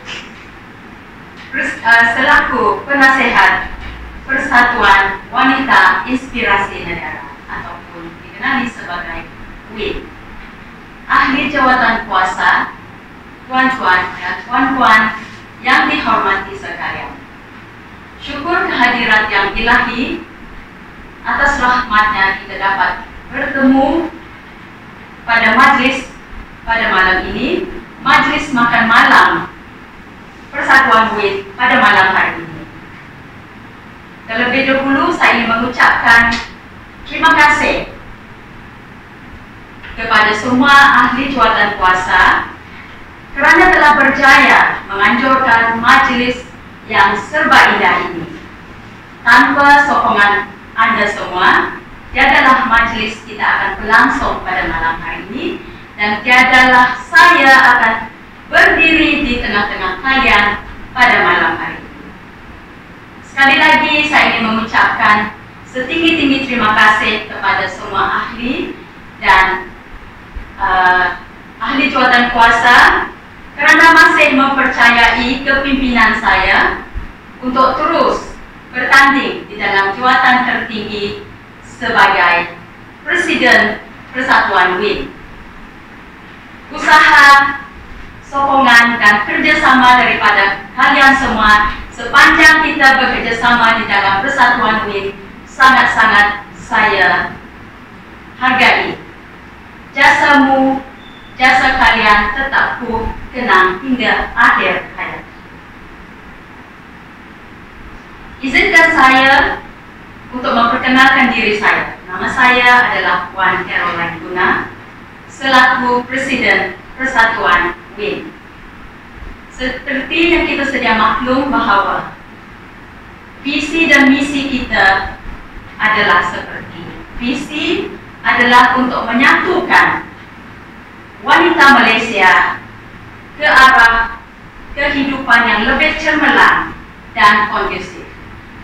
penasehat Persatuan Wanita Inspirasi Negara ataupun dikenali sebagai WIN, ahli jawatan kuasa, tuan-tuan dan puan-puan yang dihormati sekalian. Syukur kehadirat yang ilahi, atas rahmatnya kita dapat bertemu pada majlis pada malam ini, majlis makan malam Persatuan WIN pada malam hari ini. Terlebih dahulu saya ingin mengucapkan terima kasih kepada semua ahli jawatan kuasa kerana telah berjaya menganjurkan majlis yang serba indah ini. Tanpa sokongan Anda semua, tiadalah majlis kita akan berlangsung pada malam hari ini, dan tiadalah saya akan berdiri di tengah-tengah kalian pada malam hari ini. Sekali lagi saya ingin mengucapkan setinggi-tinggi terima kasih kepada semua ahli dan ahli jawatan kuasa kerana masih mempercayai kepimpinan saya untuk terus bertanding di dalam jawatan tertinggi sebagai Presiden Persatuan WIN. Usaha, sokongan dan kerjasama daripada kalian semua sepanjang kita bekerjasama di dalam Persatuan WIN sangat-sangat saya hargai. Jasamu, jasa kalian tetap ku kenang hingga akhir hayat. Izinkan saya untuk memperkenalkan diri saya. Nama saya adalah Wan Caroline Guna, selaku Presiden Persatuan WIN. Seperti yang kita sedia maklum bahawa visi dan misi kita adalah seperti visi adalah untuk menyatukan wanita Malaysia ke arah kehidupan yang lebih cemerlang dan kondusif.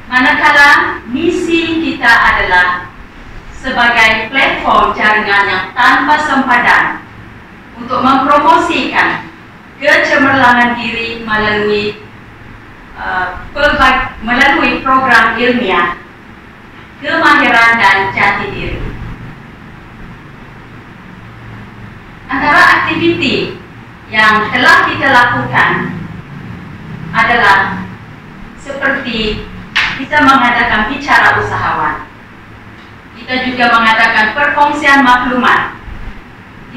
Manakala misi kita adalah sebagai platform jaringan yang tanpa sempadan untuk mempromosikan kecemerlangan diri melalui program ilmiah, kemahiran dan jati diri. Antara aktiviti yang telah kita lakukan adalah seperti kita mengadakan bicara usahawan, kita juga mengadakan perkongsian maklumat,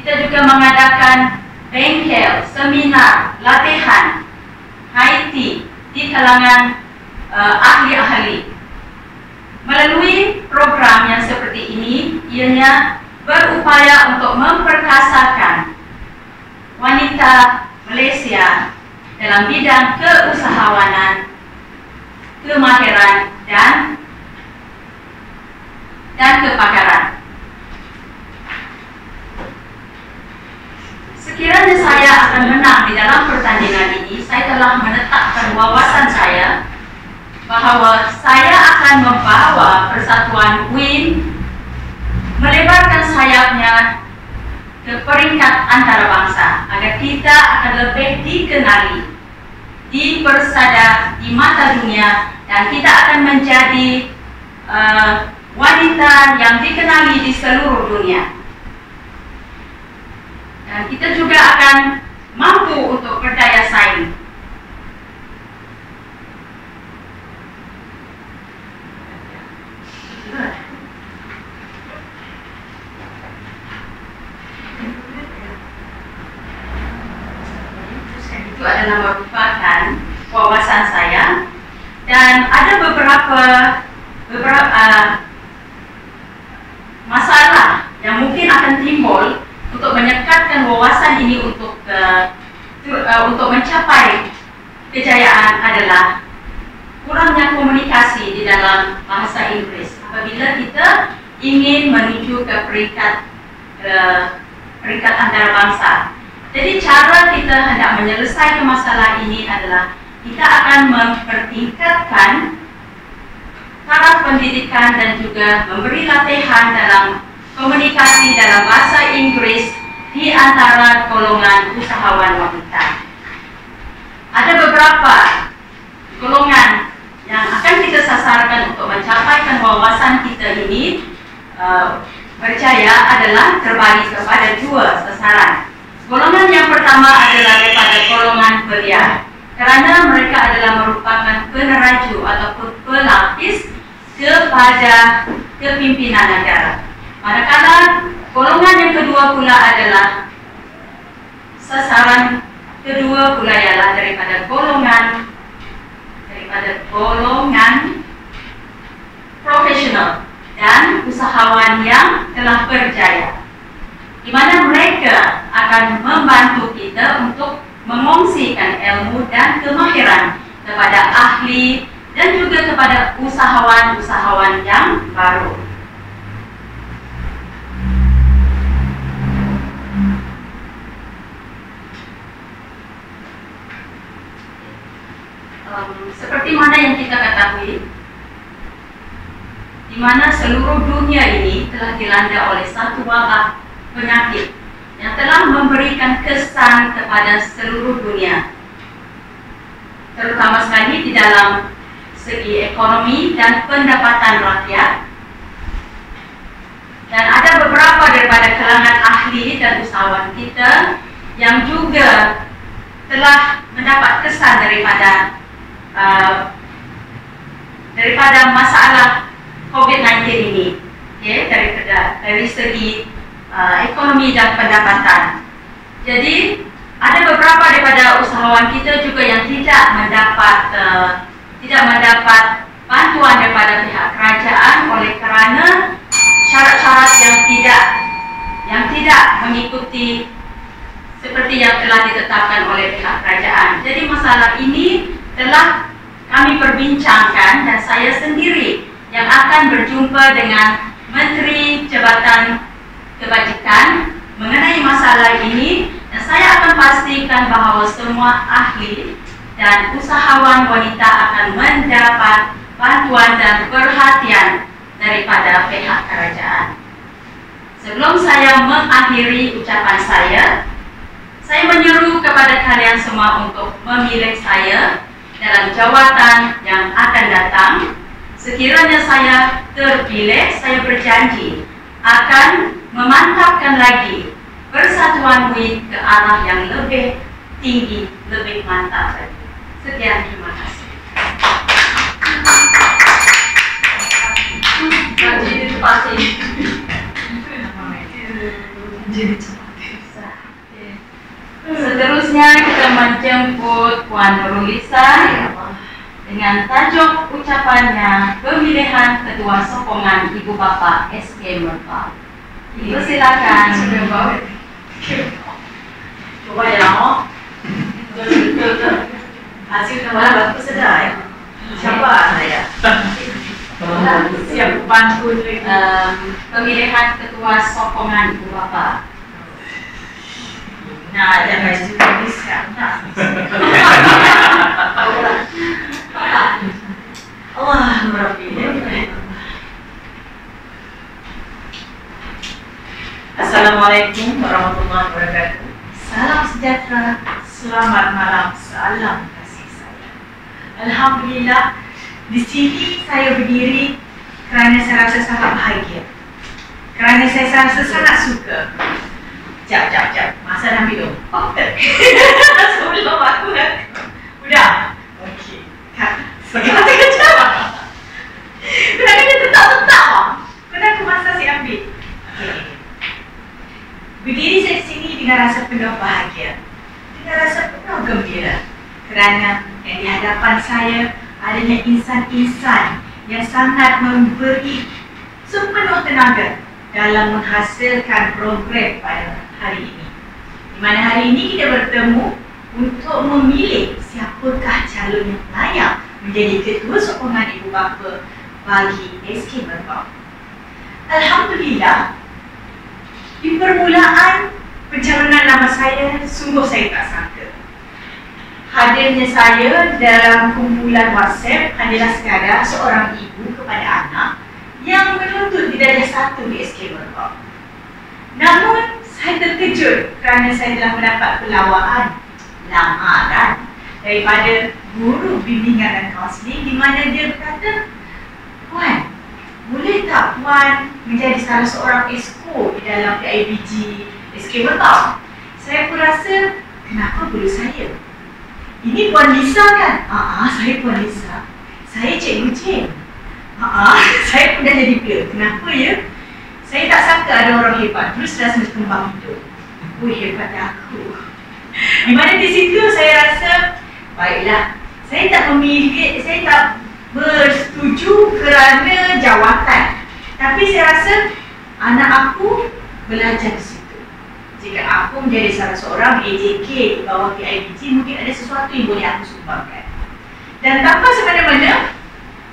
kita juga mengadakan bengkel, seminar, latihan, Haiti di kalangan ahli-ahli. Melalui program yang seperti ini, ianya berupaya untuk memperkasakan wanita Malaysia dalam bidang keusahawanan, kemahiran dan kepakaran. Sekiranya saya akan menang di dalam pertandingan ini, saya telah menetapkan wawasan saya bahawa saya akan membawa Persatuan WIN melebarkan sayapnya ke peringkat antarabangsa agar kita akan lebih dikenali, dipersada di mata dunia, dan kita akan menjadi wanita yang dikenali di seluruh dunia. Dan kita juga akan mampu untuk berdaya saing. Itu adalah merupakan wawasan saya, Dan ada beberapa masalah yang mungkin akan timbul untuk menyekatkan wawasan ini untuk mencapai kejayaan adalah kurangnya komunikasi di dalam bahasa Inggris apabila kita ingin menuju ke peringkat antarabangsa. Jadi cara kita hendak menyelesaikan masalah ini adalah kita akan mempertingkatkan taraf pendidikan dan juga memberi latihan dalam komunikasi dalam bahasa Inggris di antara golongan usahawan wanita. Ada beberapa golongan yang akan kita sasarkan untuk mencapaikan wawasan kita ini berjaya adalah terbagi kepada dua sasaran. Golongan yang pertama adalah daripada golongan belia, kerana mereka adalah merupakan peneraju ataupun pelapis kepada kepimpinan negara. Manakala golongan yang kedua pula adalah sasaran kedua pula ialah daripada golongan profesional dan usahawan yang telah berjaya, di mana mereka akan membantu kita untuk mengongsikan ilmu dan kemahiran kepada ahli dan juga kepada usahawan-usahawan yang baru. Seperti mana yang kita ketahui, di mana seluruh dunia ini telah dilanda oleh satu wabak penyakit yang telah memberikan kesan kepada seluruh dunia, terutama sekali di dalam segi ekonomi dan pendapatan rakyat. Dan ada beberapa daripada kalangan ahli dan usahawan kita yang juga telah mendapat kesan daripada masalah COVID-19 ini, dari segi ekonomi dan pendapatan. Jadi ada beberapa daripada usahawan kita juga yang tidak mendapat bantuan daripada pihak kerajaan oleh kerana syarat-syarat yang tidak mengikuti seperti yang telah ditetapkan oleh pihak kerajaan. Jadi masalah ini telah kami perbincangkan dan saya sendiri yang akan berjumpa dengan Menteri Jabatan Kebajikan mengenai masalah ini, dan saya akan pastikan bahawa semua ahli dan usahawan wanita akan mendapat bantuan dan perhatian daripada pihak kerajaan. Sebelum saya mengakhiri ucapan saya menyeru kepada kalian semua untuk memilih saya dalam jawatan yang akan datang. Sekiranya saya terpilih, saya berjanji akan memantapkan lagi persatuan WIN ke arah yang lebih tinggi, lebih mantap lagi. Sekian, terima kasih. Seterusnya kita menjemput Puan Nurulisa dengan tajuk ucapannya pemilihan Ketua Sokongan Ibu Bapa SK Merpau. Silakan. Coba ya, hasil teman bagus sudah ya. Siapa saya? Siap bantu pemilihan Ketua Sokongan Ibu Bapa. Nah, jangan juga bisa. Allah merahmati. Assalamualaikum warahmatullahi wabarakatuh. Salam sejahtera, selamat malam, salam kasih sayang. Alhamdulillah, di sini saya berdiri kerana saya rasa sangat bahagia. Kerana saya rasa sangat suka. Jap, masa dah minum. Sebelum aku udah. Okey. Sekarang kejap. Kenapa dia tetap? Kenapa masa saya ambil? Okay. Berdiri saya di sini dengan rasa penuh bahagia, dengan rasa penuh gembira, kerana yang di hadapan saya adanya insan-insan yang sangat memberi sepenuh tenaga dalam menghasilkan program pada hari ini. Di mana hari ini kita bertemu untuk memilih siapakah calon yang layak menjadi ketua sokongan ibu bapa bagi SK Merbau. Alhamdulillah, di permulaan pencalonan nama saya, sungguh saya tak sangka. Hadirnya saya dalam kumpulan WhatsApp hanyalah sekadar seorang ibu kepada anak yang menuntut di darjah 1 di SK Merbau. Namun, saya terkejut kerana saya telah mendapat pelawaan, lamaran daripada guru bimbingan dan kaunseling di mana dia berkata, "Puan, boleh tak Puan menjadi salah seorang esko di dalam PIBG SK Merbau?" Saya pun rasa, kenapa perlu saya? Ini Puan Lisa kan? Saya Puan Lisa. Saya Cikgu Jen. Saya pun dah jadi peer. Kenapa ya? Saya tak sangka ada orang hebat. Terus rasa kembang hidup. Hebatnya aku. Di mana di situ saya rasa, baiklah, saya tak bersetuju kerana jawatan. Tapi saya rasa anak aku belajar di situ. Jika aku menjadi salah seorang AJK di bawah PIBG, mungkin ada sesuatu yang boleh aku sumbangkan. Dan tanpa semena-mena,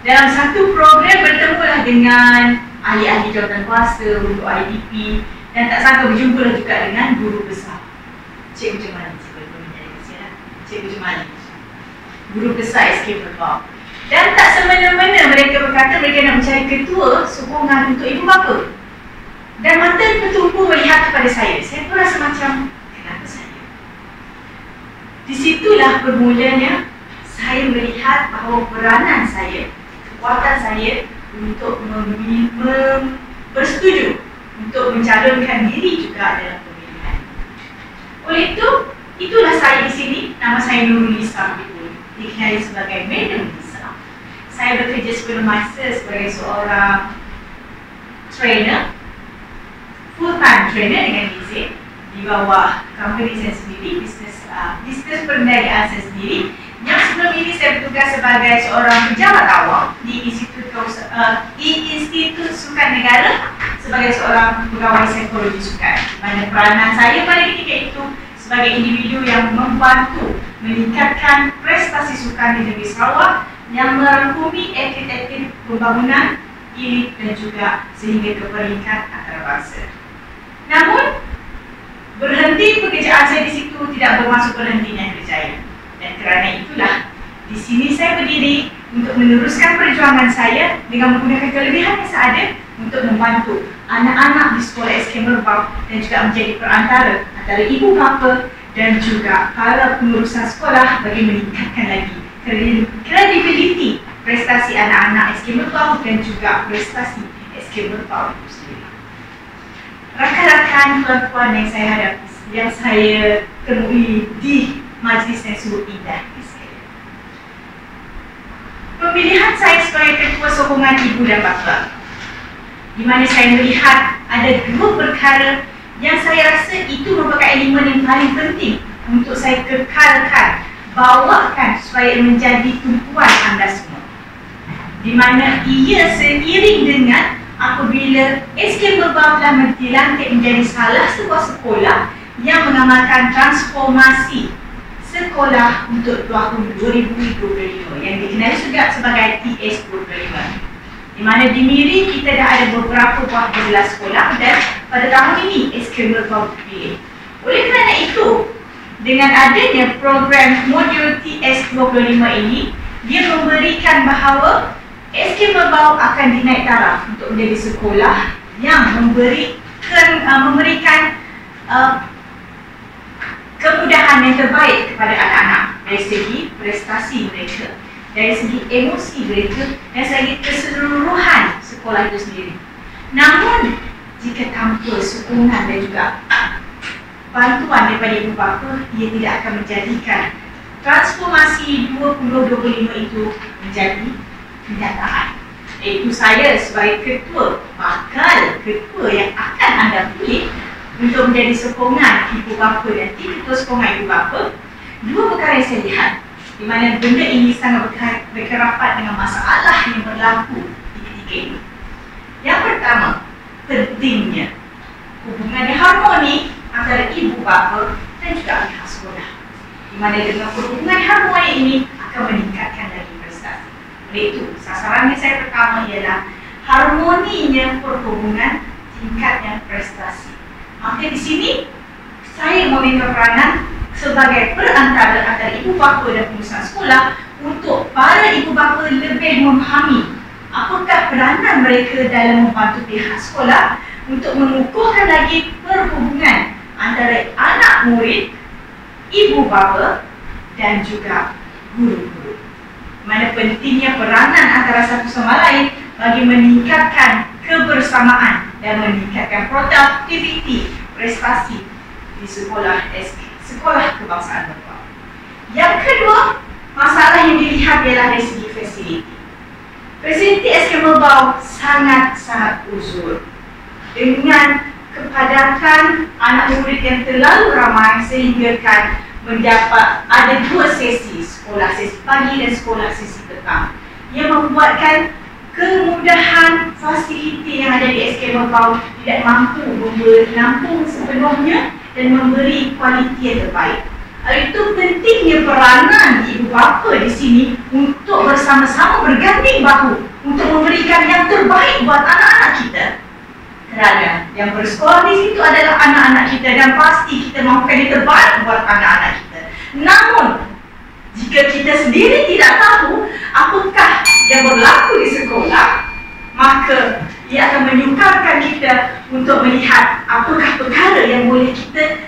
dalam satu program bertemulah dengan ahli-ahli jawatan kuasa untuk IDP dan tak sangka berjumpa juga dengan guru besar Cikgu Jemali. Cikgu Jemali, guru besar SK Merbau. Dan tak semena-mena mereka berkata mereka nak mencari ketua sokongan untuk ibu bapa. Dan mata bertumpu melihat kepada saya. Saya pun rasa macam, kenapa saya? Di situlah bermulanya saya melihat bahawa peranan saya, kekuatan saya untuk bersetuju untuk mencalonkan diri juga dalam pemilihan. Oleh itu, itulah saya di sini. Nama saya Nurul Lisa, dikenali sebagai Madam Lisa. Saya bekerja sebelum masa sebagai seorang trainer, full-time trainer dengan izin di bawah company saya sendiri, bisnes perniagaan saya sendiri. Yang sebelum ini saya bertugas sebagai seorang pejabat awam di Institut Sukan Negara sebagai seorang pegawai psikologi sukan. Mana peranan saya pada ketika itu sebagai individu yang membantu meningkatkan prestasi sukan di negeri Sarawak yang merangkumi atlet-atlet pembangunan, elit dan juga sehingga ke peringkat antarabangsa. Namun, berhenti pekerjaan saya di situ tidak bermaksud berhentinya kerjaya. Dan kerana itulah, di sini saya berdiri untuk meneruskan perjuangan saya dengan menggunakan kelebihan yang saya ada untuk membantu anak-anak di sekolah SK Merbau dan juga menjadi perantara antara ibu bapa dan juga para pengurusan sekolah bagi meningkatkan lagi kredibiliti prestasi anak-anak SK Merbau dan juga prestasi SK Merbau itu sendiri. Rakan-rakan puan-puan yang saya hadapi, yang saya temui di majlis yang sungguh indah ini sekali. Pemilihan saya sebagai ketua sokongan ibu dan bapa, di mana saya melihat ada dua perkara yang saya rasa itu merupakan elemen yang paling penting untuk saya kekalkan, bawakan supaya menjadi tumpuan anda semua. Di mana ia seiring dengan apabila SK Merbau telah dilantik menjadi salah sebuah sekolah yang mengamalkan transformasi sekolah untuk tahun 2025 yang dikenali juga sebagai TS25. Di mana di Miri kita dah ada beberapa buah belas sekolah dan pada tahun ini SK Merbau terpilih. Oleh kerana itu, dengan adanya program modul TS25 ini, dia memberikan bahawa SK Merbau akan dinaik taraf untuk menjadi sekolah yang memberikan kemudahan yang terbaik kepada anak-anak dari segi prestasi mereka, dari segi emosi mereka dan segi keseluruhan sekolah itu sendiri. Namun, jika tanpa sokongan dan juga bantuan daripada ibu bapa, ia tidak akan menjadikan transformasi 2025 itu menjadi kenyataan. Iaitu saya sebagai ketua, bakal ketua yang akan anda pilih untuk menjadi sokongan ibu bapa dan tim ketua sokongan ibu bapa. Dua perkara yang saya lihat. di mana benda ini sangat berkerapat dengan masalah yang berlaku di ketika ini. Yang pertama, pentingnya hubungan yang harmoni antara ibu bapa dan juga pihak sekolah, di mana dengan hubungan harmoni ini akan meningkatkan lagi prestasi. Oleh itu, sasarannya saya pertama ialah harmoninya perhubungan, tingkatnya prestasi. Maka di sini saya meminta peranan sebagai perantara antara ibu bapa dan pengusaha sekolah untuk para ibu bapa lebih memahami apakah peranan mereka dalam membantu pihak sekolah untuk mengukuhkan lagi perhubungan antara anak murid, ibu bapa dan juga guru-guru. Mana pentingnya peranan antara satu sama lain bagi meningkatkan kebersamaan dan meningkatkan produktiviti prestasi di sekolah sekolah kebangsaan Merbau. Yang kedua, masalah yang dilihat ialah dari segi fasiliti. Fasiliti SK Merbau sangat-sangat uzur dengan kepadatan anak murid yang terlalu ramai sehingga kan mendapat ada dua sesi, sekolah sesi pagi dan sekolah sesi petang, yang membuatkan kemudahan fasiliti yang ada di SK Merbau tidak mampu menampung sepenuhnya dan memberi kualiti yang terbaik. Itu pentingnya peranan ibu bapa di sini untuk bersama-sama berganding bahu untuk memberikan yang terbaik buat anak-anak kita. Kerana yang bersekolah di situ adalah anak-anak kita dan pasti kita mahukan yang terbaik buat anak-anak kita. Namun, jika kita sendiri tidak tahu apakah yang berlaku di sekolah, maka ia akan menyukarkan kita untuk melihat apakah perkara yang boleh kita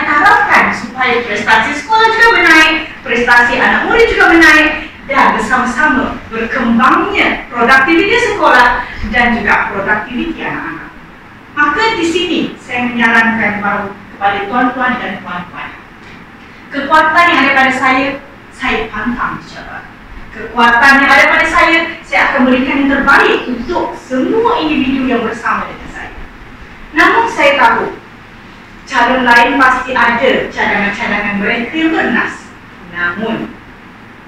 tarafkan supaya prestasi sekolah juga menaik, prestasi anak murid juga menaik, dan bersama-sama berkembangnya produktiviti sekolah dan juga produktiviti anak-anak. Maka di sini saya menyarankan kepada tuan-tuan dan puan-puan, kekuatan yang ada pada saya pantang bicara. Kekuatan yang ada pada saya akan berikan yang terbaik untuk semua individu yang bersama dengan saya. Namun saya tahu calon lain pasti ada cadangan-cadangan mereka yang bernas. Namun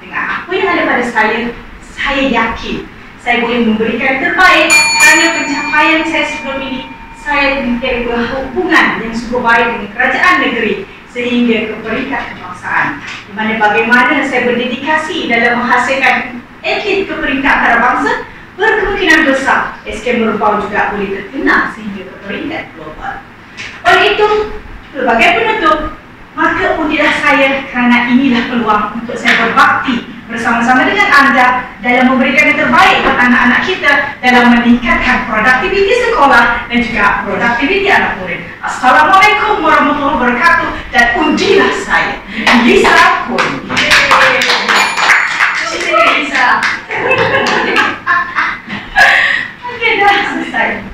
dengan apa yang ada pada saya yakin saya boleh memberikan yang terbaik kerana pencapaian saya sebelum ini, saya memiliki hubungan yang cukup baik dengan kerajaan negeri sehingga ke peringkat kebangsaan, di mana bagaimana saya berdedikasi dalam menghasilkan atlet ke peringkat antarabangsa, berkemungkinan besar SK Merbau juga boleh terkenal sehingga ke peringkat global. Oleh itu, sebagai penutup, maka undilah saya kerana inilah peluang untuk saya berbakti bersama-sama dengan anda dalam memberikan yang terbaik buat anak-anak kita dalam meningkatkan produktiviti sekolah dan juga produktiviti anak murid. Assalamualaikum warahmatullahi wabarakatuh dan undilah saya, Lisa Kun. Lisa. Oke, dah selesai.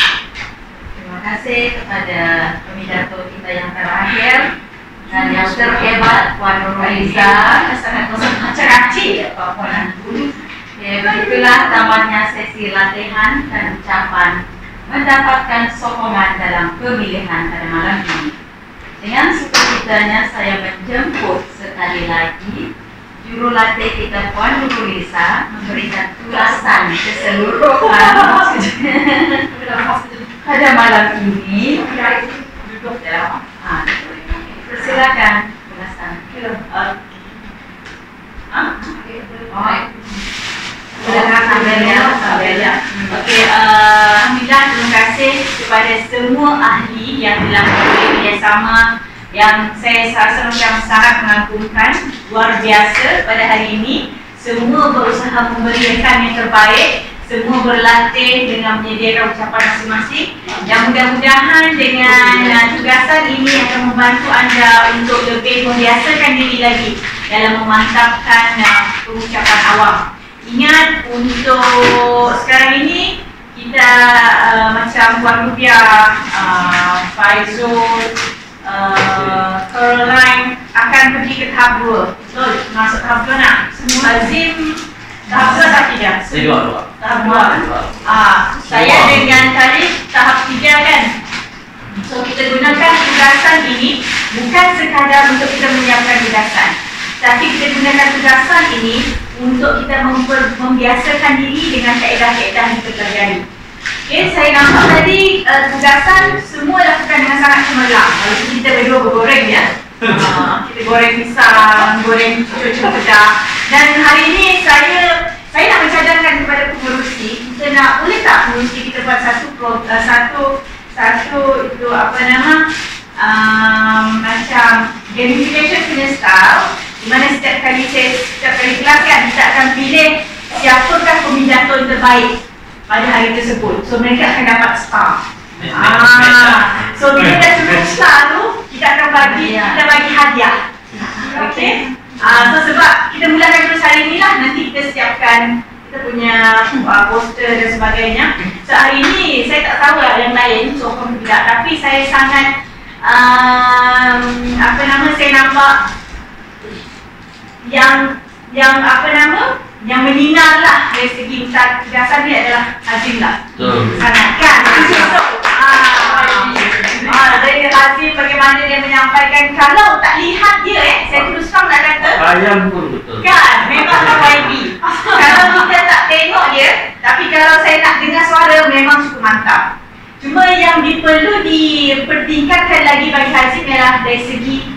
Terima kasih kepada pemidato kita yang terakhir dan yang terhebat, Puan Nurhaliza. Sangat ceracik Pak Puan. Ya, begitulah tamatnya sesi latihan dan ucapan mendapatkan sokongan dalam pemilihan pada malam ini. Dengan sukacitanya saya menjemput sekali lagi juru latih kita Puan Nurhaliza memberikan tulasan keseluruhan pada malam ini. Duduk ya. Silakan tulasan. Okey, alhamdulillah, terima kasih kepada semua ahli yang telah bekerjasama yang saya rasa macam sangat mengagumkan, luar biasa pada hari ini. Semua berusaha memberikan yang terbaik, semua berlatih dengan menyediakan ucapan masing-masing, dan mudah-mudahan dengan tugasan ini akan membantu anda untuk lebih membiasakan diri lagi dalam memantapkan pengucapan awam. Ingat, untuk sekarang ini kita macam Puan Rupiah, Faizul, Caroline akan pergi ke tahap 2. Betul? Masuk tahap 2 nak? Azim tahap 2 tak tidak? Tahap 2. Saya dengan Tarif tahap 3 kan? So kita gunakan tugasan ini bukan sekadar untuk kita menyiapkan tugasan, Tapi kita gunakan tugasan ini untuk kita membiasakan diri dengan kaedah-kaedah yang kita pelajari. Okay, saya nampak tadi tugasan semua lakukan dengan sangat cemerlang. Walaupun kita berdua bergoreng ya. Kita goreng pisang, goreng cucuk pedas. Dan hari ini saya nak mencadangkan kepada pengurusi, kita nak boleh tak pengurusi kita buat satu itu apa nama macam gamification punya style, di mana setiap kali kelas kan kita akan pilih siapakah pembidato terbaik pada hari tersebut. So mereka akan dapat star. So bila dah cukup star tu, kita akan bagi hadiah. Okay. So sebab kita mulakan terus hari ni lah, nanti kita siapkan kita punya poster dan sebagainya. So hari ni saya tak tahu lah yang lain sokong tidak, tapi saya sangat saya nampak yang menyinar lah dari segi tugasan dia adalah Hazim lah. Sangat kan? Dari Hazim bagaimana dia menyampaikan, kalau tak lihat dia saya terus terang nak kata Ayam pun betul. kan, memang YB. Kalau kita tak tengok dia, tapi kalau saya nak dengar suara memang cukup mantap. Cuma yang perlu dipertingkatkan lagi bagi Hazim ialah dari segi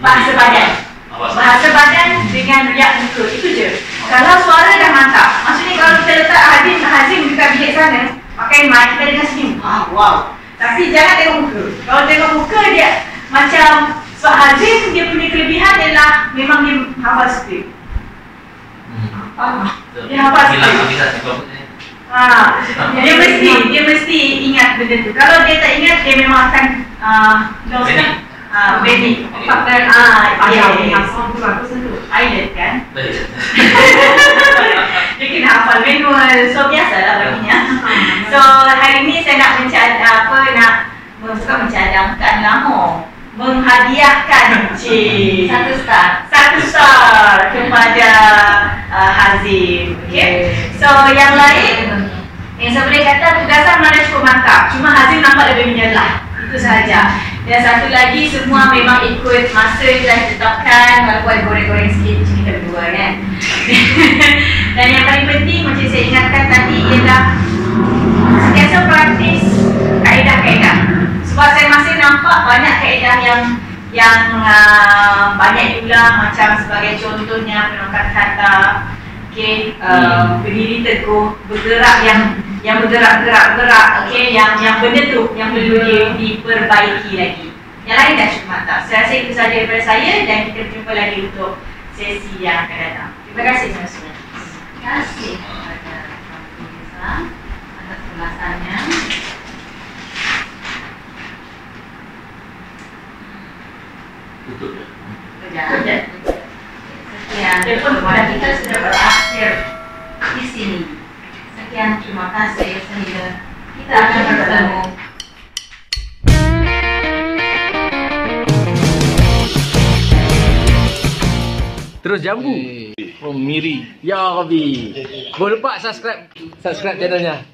bahasa badan. Bahasa badan dengan riak muka, itu je. Kalau suara dah mantap, maksudnya kalau kita letak Hazim dekat bilik sana, pakai mic, kita dengar senyum, wow. Tapi jangan tengok muka. Kalau tengok muka dia macam, sebab Hazim dia punya kelebihan ialah memang dia hafal skrip. Dia hafal skrip. Dia mesti ingat benda tu. Kalau dia tak ingat, dia memang akan Benny. Island kan? Dia kena hafal manual. So biasalah baginya. So hari ni saya nak mencadangkan menghadiahkan satu star kepada Hazim. Okay? So yang lain yang saya boleh kata tugasan mana cukup mantap, cuma Hazim nampak lebih menyelah. Itu sahaja. Dan satu lagi, semua memang ikut masa yang telah ditetapkan, walaupun goreng-goreng sikit macam kita berdua kan. Dan yang paling penting macam saya ingatkan tadi ialah sentiasa praktis kaedah-kaedah. Sebab saya masih nampak banyak kaedah yang banyak diulang, macam sebagai contohnya penongkat kata, berdiri teguh, bergerak yang bergerak, yang benda tu yang perlu diperbaiki lagi. Yang lain dah cukup mantap. Saya rasa itu sahaja daripada saya, dan kita berjumpa lagi untuk sesi yang akan datang. Terima kasih semua. Terima kasih kepada Tuan Islam atas ulasannya. Tutup ya. Sekian, dan kita sudah berakhir di sini. Sekian, terima kasih. Sehingga kita akan bertemu. Terus jambu. From Miri. Ya Rabbi. Jangan lupa subscribe channelnya.